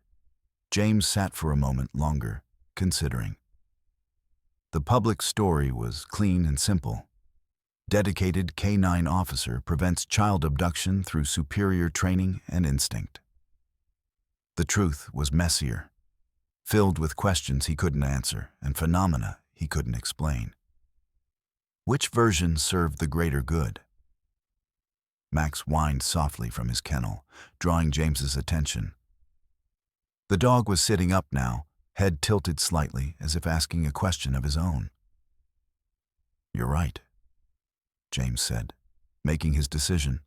James sat for a moment longer, considering. The public story was clean and simple. Dedicated K-9 officer prevents child abduction through superior training and instinct. The truth was messier, filled with questions he couldn't answer and phenomena he couldn't explain. Which version served the greater good? Max whined softly from his kennel, drawing James's attention. The dog was sitting up now, head tilted slightly as if asking a question of his own. "You're right," James said, making his decision.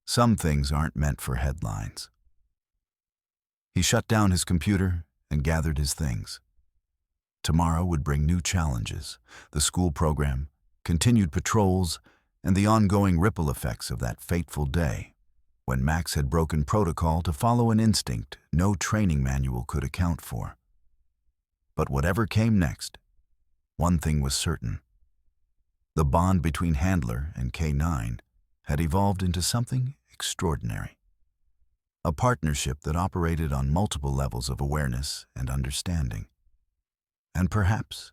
Some things aren't meant for headlines. He shut down his computer and gathered his things. Tomorrow would bring new challenges, the school program, continued patrols, and the ongoing ripple effects of that fateful day when Max had broken protocol to follow an instinct no training manual could account for. But whatever came next, one thing was certain. The bond between Handler and K-9 had evolved into something extraordinary. A partnership that operated on multiple levels of awareness and understanding. And perhaps,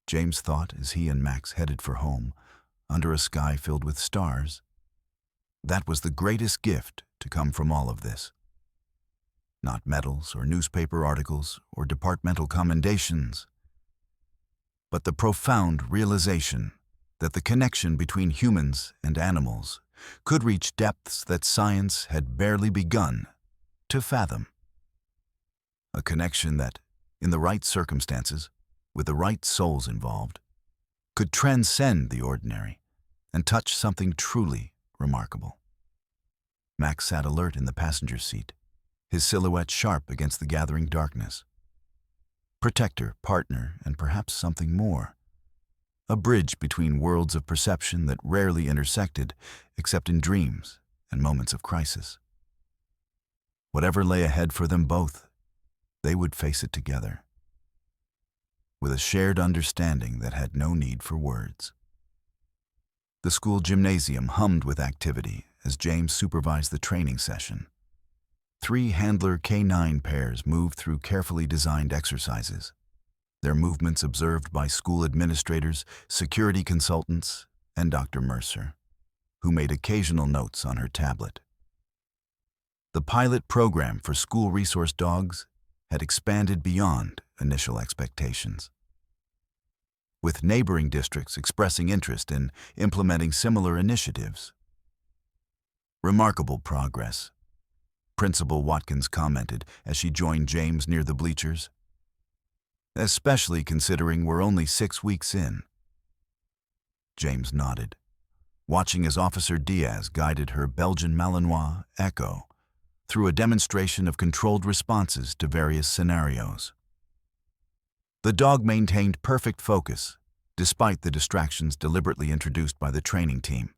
James thought as he and Max headed for home, under a sky filled with stars, that was the greatest gift to come from all of this. Not medals or newspaper articles or departmental commendations, but the profound realization that the connection between humans and animals could reach depths that science had barely begun to fathom. A connection that, in the right circumstances, with the right souls involved, could transcend the ordinary and touch something truly remarkable. Max sat alert in the passenger seat, his silhouette sharp against the gathering darkness. Protector, partner, and perhaps something more. A bridge between worlds of perception that rarely intersected except in dreams and moments of crisis. Whatever lay ahead for them both, they would face it together, with a shared understanding that had no need for words. The school gymnasium hummed with activity as James supervised the training session. 3 Handler K-9 pairs moved through carefully designed exercises, their movements observed by school administrators, security consultants, and Dr. Mercer, who made occasional notes on her tablet. The pilot program for school resource dogs had expanded beyond initial expectations, with neighboring districts expressing interest in implementing similar initiatives. "Remarkable progress," Principal Watkins commented as she joined James near the bleachers. "Especially considering we're only 6 weeks in." James nodded, watching as Officer Diaz guided her Belgian Malinois, Echo, through a demonstration of controlled responses to various scenarios. The dog maintained perfect focus, despite the distractions deliberately introduced by the training team.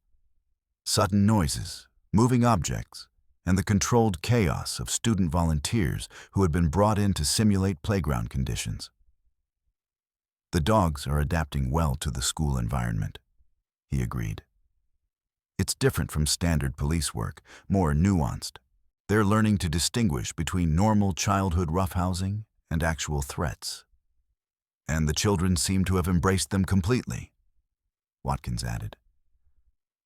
Sudden noises, moving objects, and the controlled chaos of student volunteers who had been brought in to simulate playground conditions. "The dogs are adapting well to the school environment," he agreed. "It's different from standard police work, more nuanced, They're learning to distinguish between normal childhood roughhousing and actual threats. And the children seem to have embraced them completely, Watkins added.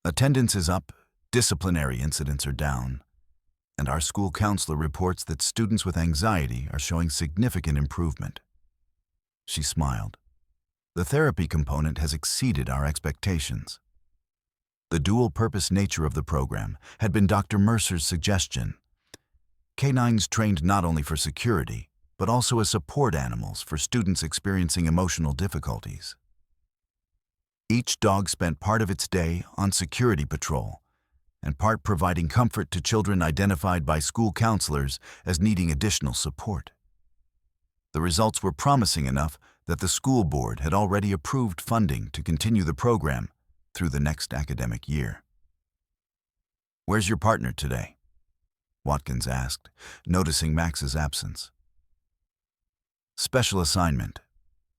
Attendance is up, disciplinary incidents are down, and our school counselor reports that students with anxiety are showing significant improvement. She smiled. The therapy component has exceeded our expectations. The dual-purpose nature of the program had been Dr. Mercer's suggestion. Canines trained not only for security, but also as support animals for students experiencing emotional difficulties. Each dog spent part of its day on security patrol, and part providing comfort to children identified by school counselors as needing additional support. The results were promising enough that the school board had already approved funding to continue the program through the next academic year. "Where's your partner today?" Watkins asked, noticing Max's absence. "Special assignment,"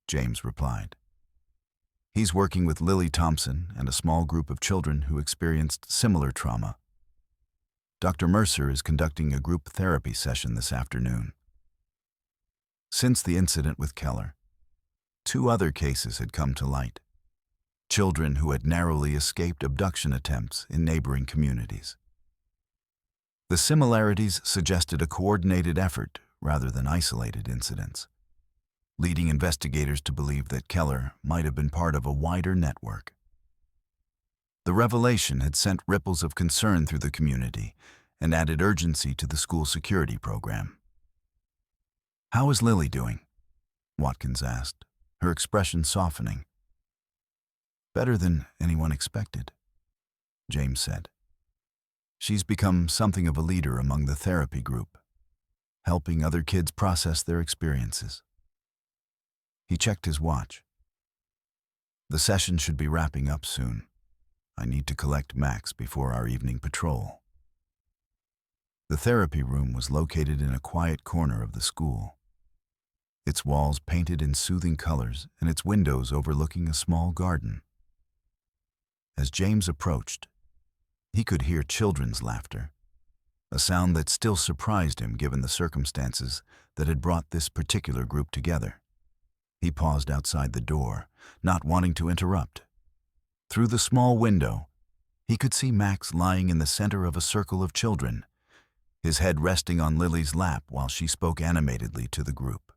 James replied. "He's working with Lily Thompson and a small group of children who experienced similar trauma. Dr. Mercer is conducting a group therapy session this afternoon." Since the incident with Keller, 2 other cases had come to light. Children who had narrowly escaped abduction attempts in neighboring communities. The similarities suggested a coordinated effort rather than isolated incidents, leading investigators to believe that Keller might have been part of a wider network. The revelation had sent ripples of concern through the community and added urgency to the school security program. "How is Lily doing?" Watkins asked, her expression softening. "Better than anyone expected," James said. "She's become something of a leader among the therapy group, helping other kids process their experiences." He checked his watch. "The session should be wrapping up soon. I need to collect Max before our evening patrol." The therapy room was located in a quiet corner of the school, its walls painted in soothing colors and its windows overlooking a small garden. As James approached, he could hear children's laughter, a sound that still surprised him given the circumstances that had brought this particular group together. He paused outside the door, not wanting to interrupt. Through the small window, he could see Max lying in the center of a circle of children, his head resting on Lily's lap while she spoke animatedly to the group.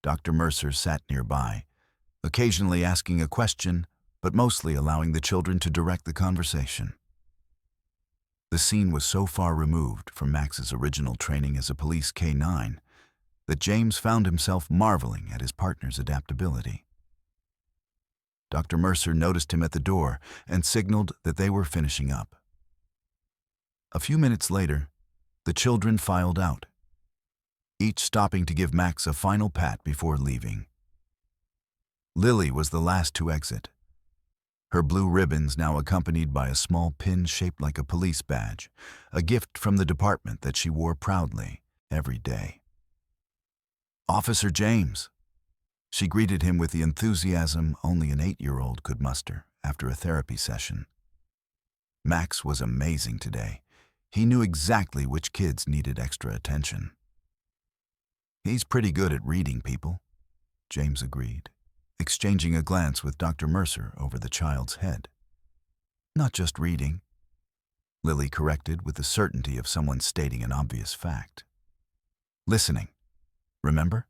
Dr. Mercer sat nearby, occasionally asking a question, but mostly allowing the children to direct the conversation. The scene was so far removed from Max's original training as a police K-9 that James found himself marveling at his partner's adaptability. Dr. Mercer noticed him at the door and signaled that they were finishing up. A few minutes later, the children filed out, each stopping to give Max a final pat before leaving. Lily was the last to exit, her blue ribbons now accompanied by a small pin shaped like a police badge, a gift from the department that she wore proudly every day. "Officer James." She greeted him with the enthusiasm only an 8-year-old could muster after a therapy session. Max was amazing today. He knew exactly which kids needed extra attention. "He's pretty good at reading people," James agreed, exchanging a glance with Dr. Mercer over the child's head. "Not just reading," Lily corrected with the certainty of someone stating an obvious fact. "Listening. Remember?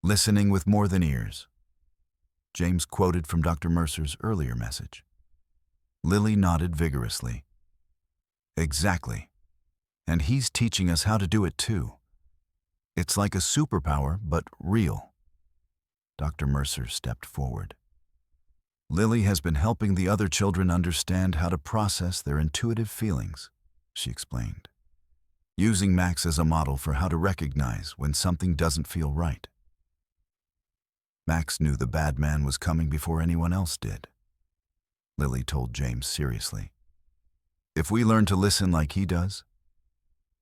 Listening with more than ears," James quoted from Dr. Mercer's earlier message. Lily nodded vigorously. "Exactly. And he's teaching us how to do it too. It's like a superpower, but real." Dr. Mercer stepped forward. "Lily has been helping the other children understand how to process their intuitive feelings," she explained, using Max as a model for how to recognize when something doesn't feel right. Max knew the bad man was coming before anyone else did, Lily told James seriously. "If we learn to listen like he does,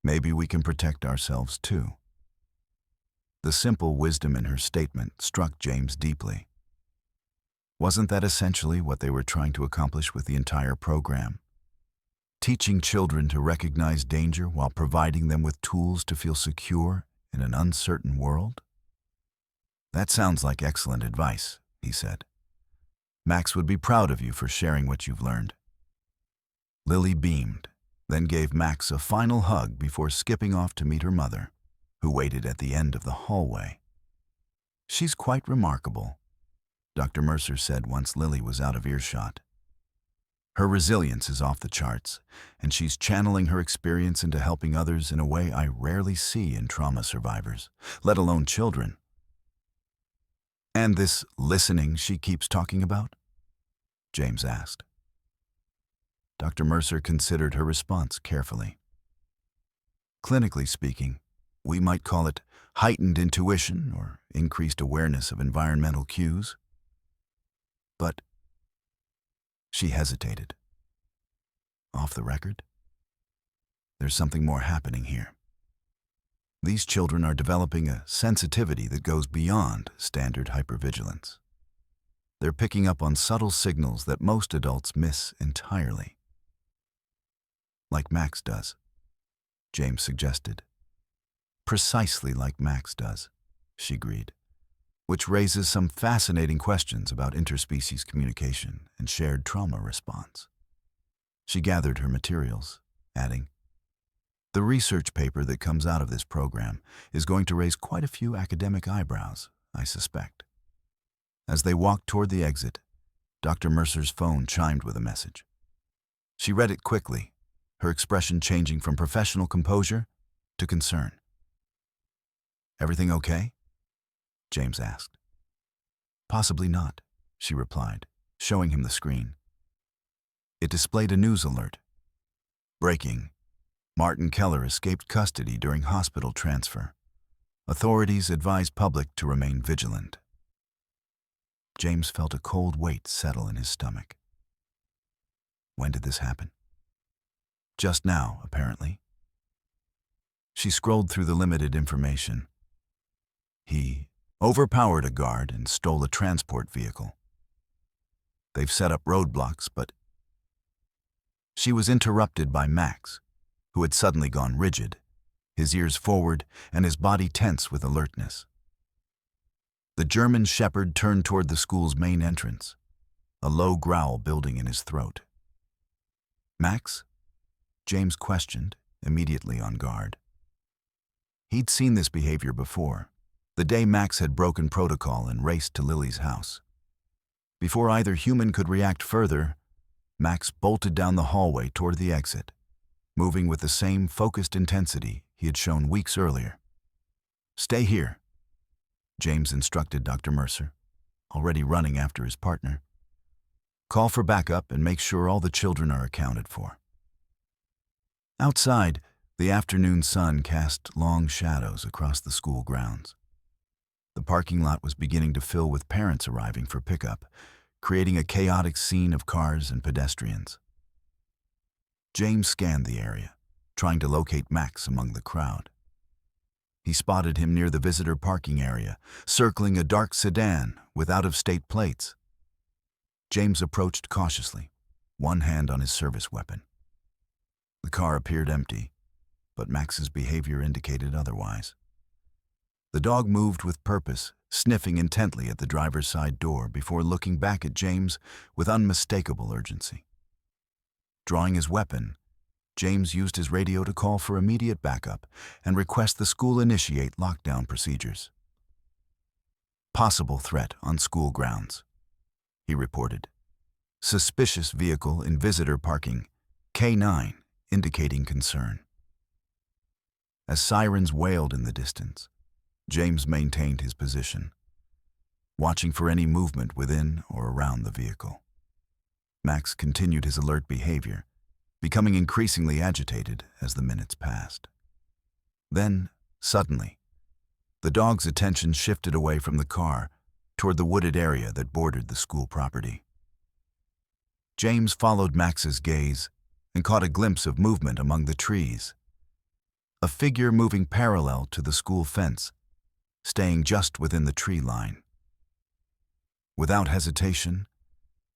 maybe we can protect ourselves too." The simple wisdom in her statement struck James deeply. Wasn't that essentially what they were trying to accomplish with the entire program? teaching children to recognize danger while providing them with tools to feel secure in an uncertain world? That sounds like excellent advice, he said. Max would be proud of you for sharing what you've learned. Lily beamed, then gave Max a final hug before skipping off to meet her mother, who waited at the end of the hallway. She's quite remarkable, Dr. Mercer said once Lily was out of earshot. Her resilience is off the charts, and she's channeling her experience into helping others in a way I rarely see in trauma survivors, let alone children. And this listening she keeps talking about? James asked. Dr. Mercer considered her response carefully. Clinically speaking, we might call it heightened intuition or increased awareness of environmental cues. But she hesitated. Off the record? There's something more happening here. These children are developing a sensitivity that goes beyond standard hypervigilance. They're picking up on subtle signals that most adults miss entirely. Like Max does, James suggested. Precisely like Max does, she agreed, which raises some fascinating questions about interspecies communication and shared trauma response. She gathered her materials, adding, "The research paper that comes out of this program is going to raise quite a few academic eyebrows, I suspect." As they walked toward the exit, Dr. Mercer's phone chimed with a message. She read it quickly, her expression changing from professional composure to concern. "Everything okay?" James asked. "Possibly not," she replied, showing him the screen. It displayed a news alert. Breaking. Martin Keller escaped custody during hospital transfer. Authorities advise public to remain vigilant. James felt a cold weight settle in his stomach. When did this happen? Just now, apparently. She scrolled through the limited information. He overpowered a guard and stole a transport vehicle. They've set up roadblocks, but... She was interrupted by Max, who had suddenly gone rigid, his ears forward and his body tense with alertness. The German shepherd turned toward the school's main entrance, a low growl building in his throat. "Max?" James questioned, immediately on guard. He'd seen this behavior before, the day Max had broken protocol and raced to Lily's house. Before either human could react further, Max bolted down the hallway toward the exit, moving with the same focused intensity he had shown weeks earlier. "Stay here," James instructed Dr. Mercer, already running after his partner. "Call for backup and make sure all the children are accounted for." Outside, the afternoon sun cast long shadows across the school grounds. The parking lot was beginning to fill with parents arriving for pickup, creating a chaotic scene of cars and pedestrians. James scanned the area, trying to locate Max among the crowd. He spotted him near the visitor parking area, circling a dark sedan with out-of-state plates. James approached cautiously, one hand on his service weapon. The car appeared empty, but Max's behavior indicated otherwise. The dog moved with purpose, sniffing intently at the driver's side door before looking back at James with unmistakable urgency. Drawing his weapon, James used his radio to call for immediate backup and request the school initiate lockdown procedures. "Possible threat on school grounds," he reported. "Suspicious vehicle in visitor parking, K9, indicating concern." As sirens wailed in the distance, James maintained his position, watching for any movement within or around the vehicle. Max continued his alert behavior, becoming increasingly agitated as the minutes passed. Then, suddenly, the dog's attention shifted away from the car toward the wooded area that bordered the school property. James followed Max's gaze and caught a glimpse of movement among the trees. A figure moving parallel to the school fence, staying just within the tree line. Without hesitation,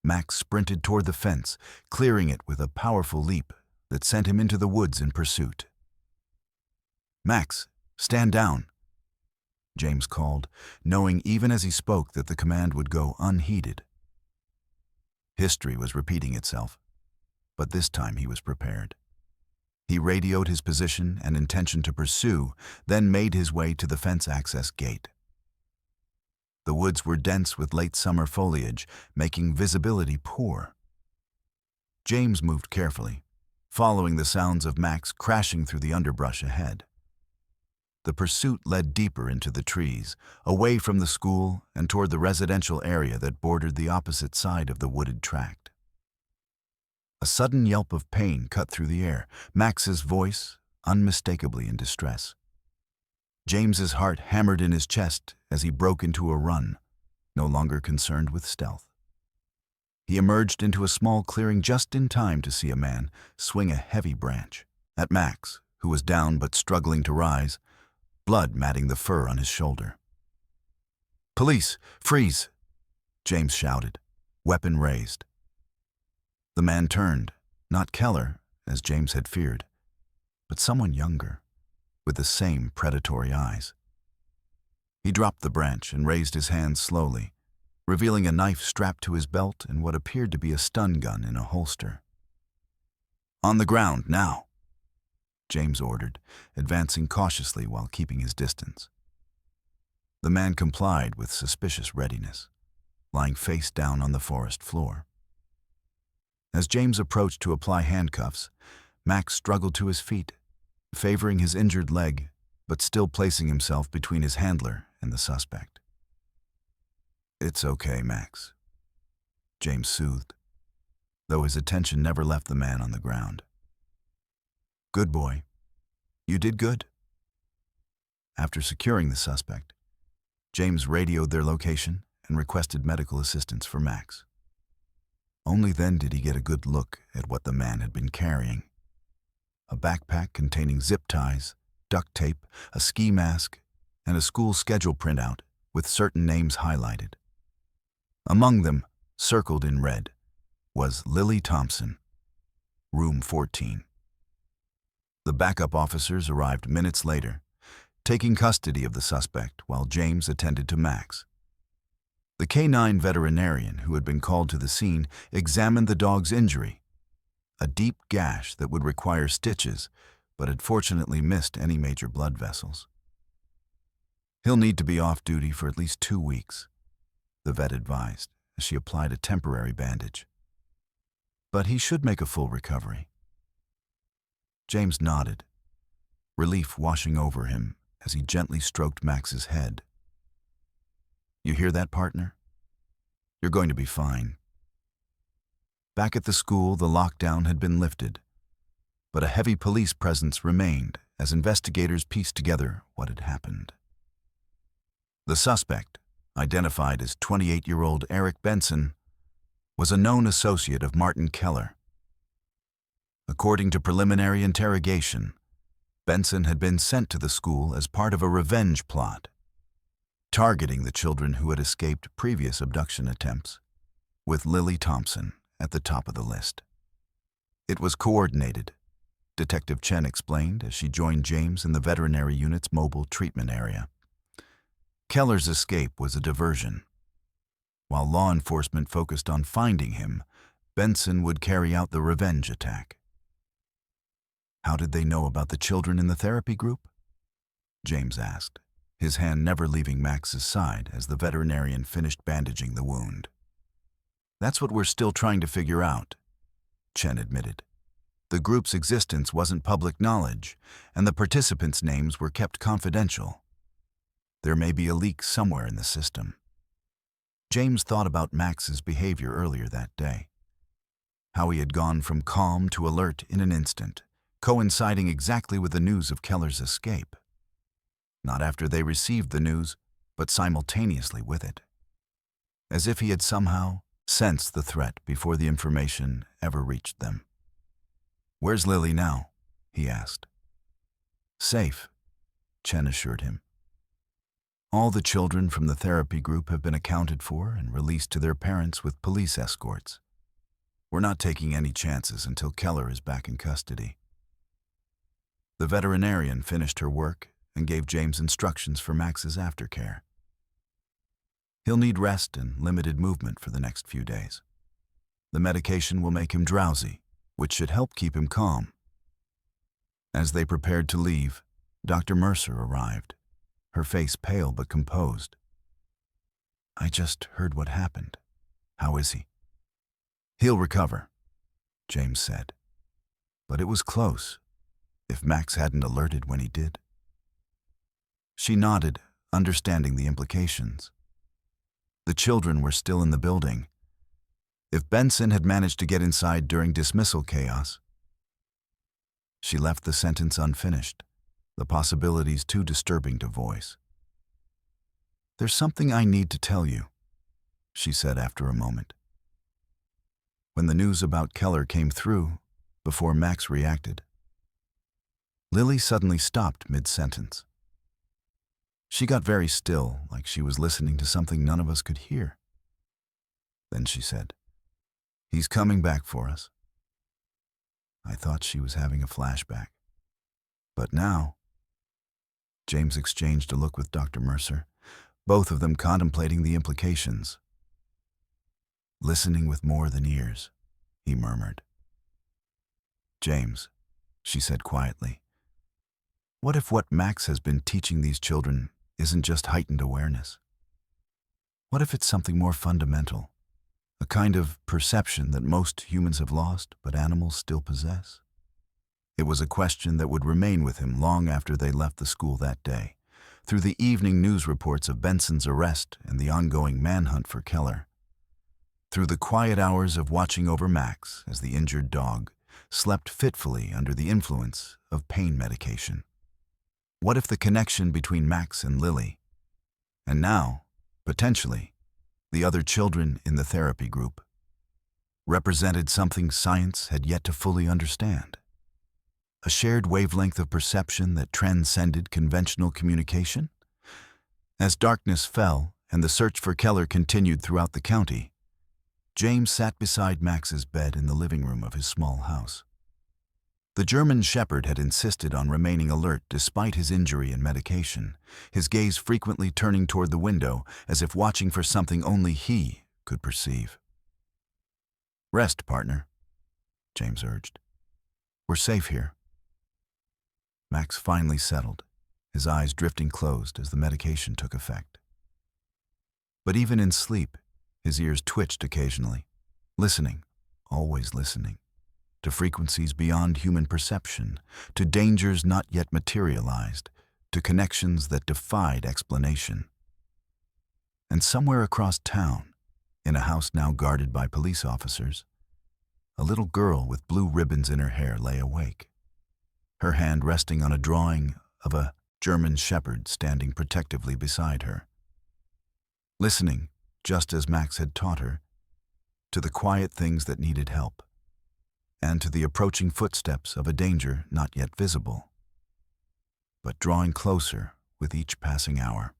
Max sprinted toward the fence, clearing it with a powerful leap that sent him into the woods in pursuit. "Max, stand down," James called, knowing even as he spoke that the command would go unheeded. History was repeating itself, but this time he was prepared. He radioed his position and intention to pursue, then made his way to the fence access gate. The woods were dense with late summer foliage, making visibility poor. James moved carefully, following the sounds of Max crashing through the underbrush ahead. The pursuit led deeper into the trees, away from the school and toward the residential area that bordered the opposite side of the wooded tract. A sudden yelp of pain cut through the air, Max's voice unmistakably in distress. James's heart hammered in his chest as he broke into a run, no longer concerned with stealth. He emerged into a small clearing just in time to see a man swing a heavy branch at Max, who was down but struggling to rise, blood matting the fur on his shoulder. "Police, freeze!" James shouted, weapon raised. The man turned, not Keller, as James had feared, but someone younger, with the same predatory eyes. He dropped the branch and raised his hands slowly, revealing a knife strapped to his belt and what appeared to be a stun gun in a holster. "On the ground, now," James ordered, advancing cautiously while keeping his distance. The man complied with suspicious readiness, lying face down on the forest floor. As James approached to apply handcuffs, Max struggled to his feet, favoring his injured leg, but still placing himself between his handler and the suspect. "It's okay, Max," James soothed, though his attention never left the man on the ground. "Good boy. You did good." After securing the suspect, James radioed their location and requested medical assistance for Max. Only then did he get a good look at what the man had been carrying. A backpack containing zip ties, duct tape, a ski mask, and a school schedule printout with certain names highlighted. Among them, circled in red, was Lily Thompson, room 14. The backup officers arrived minutes later, taking custody of the suspect while James attended to Max. The K-9 veterinarian who had been called to the scene examined the dog's injury, a deep gash that would require stitches, but had fortunately missed any major blood vessels. "He'll need to be off duty for at least 2 weeks, the vet advised as she applied a temporary bandage. "But he should make a full recovery." James nodded, relief washing over him as he gently stroked Max's head. "You hear that, partner? You're going to be fine." Back at the school, the lockdown had been lifted, but a heavy police presence remained as investigators pieced together what had happened. The suspect, identified as 28-year-old Eric Benson, was a known associate of Martin Keller. According to preliminary interrogation, Benson had been sent to the school as part of a revenge plot, targeting the children who had escaped previous abduction attempts, with Lily Thompson at the top of the list. "It was coordinated," Detective Chen explained as she joined James in the veterinary unit's mobile treatment area. Keller's escape was a diversion. While law enforcement focused on finding him, Benson would carry out the revenge attack. "How did they know about the children in the therapy group?" James asked, his hand never leaving Max's side as the veterinarian finished bandaging the wound. "That's what we're still trying to figure out," Chen admitted. "The group's existence wasn't public knowledge, and the participants' names were kept confidential. There may be a leak somewhere in the system." James thought about Max's behavior earlier that day. How he had gone from calm to alert in an instant, coinciding exactly with the news of Keller's escape. Not after they received the news, but simultaneously with it. As if he had somehow sensed the threat before the information ever reached them. "Where's Lily now?" he asked. "Safe," Chen assured him. "All the children from the therapy group have been accounted for and released to their parents with police escorts." We're not taking any chances until Keller is back in custody. The veterinarian finished her work and gave James instructions for Max's aftercare. He'll need rest and limited movement for the next few days. The medication will make him drowsy, which should help keep him calm. As they prepared to leave, Dr. Mercer arrived, her face pale but composed. "I just heard what happened. How is he?" "He'll recover," James said. But it was close, if Max hadn't alerted when he did. She nodded, understanding the implications. The children were still in the building. If Benson had managed to get inside during dismissal chaos. She left the sentence unfinished, the possibilities too disturbing to voice. "There's something I need to tell you," she said after a moment. When the news about Keller came through, before Max reacted, Lily suddenly stopped mid-sentence. She got very still, like she was listening to something none of us could hear. Then she said, "He's coming back for us." I thought she was having a flashback. But now, James exchanged a look with Dr. Mercer, both of them contemplating the implications. "Listening with more than ears," he murmured. "James," she said quietly, "what if what Max has been teaching these children isn't just heightened awareness? What if it's something more fundamental? A kind of perception that most humans have lost, but animals still possess?" It was a question that would remain with him long after they left the school that day, through the evening news reports of Benson's arrest and the ongoing manhunt for Keller, through the quiet hours of watching over Max as the injured dog slept fitfully under the influence of pain medication. What if the connection between Max and Lily, and now, potentially, the other children in the therapy group, represented something science had yet to fully understand? A shared wavelength of perception that transcended conventional communication? As darkness fell and the search for Keller continued throughout the county, James sat beside Max's bed in the living room of his small house. The German shepherd had insisted on remaining alert despite his injury and medication, his gaze frequently turning toward the window as if watching for something only he could perceive. "Rest, partner," James urged. "We're safe here." Max finally settled, his eyes drifting closed as the medication took effect. But even in sleep, his ears twitched occasionally, listening, always listening, to frequencies beyond human perception, to dangers not yet materialized, to connections that defied explanation. And somewhere across town, in a house now guarded by police officers, a little girl with blue ribbons in her hair lay awake, her hand resting on a drawing of a German shepherd standing protectively beside her, listening, just as Max had taught her, to the quiet things that needed help, and to the approaching footsteps of a danger not yet visible, but drawing closer with each passing hour.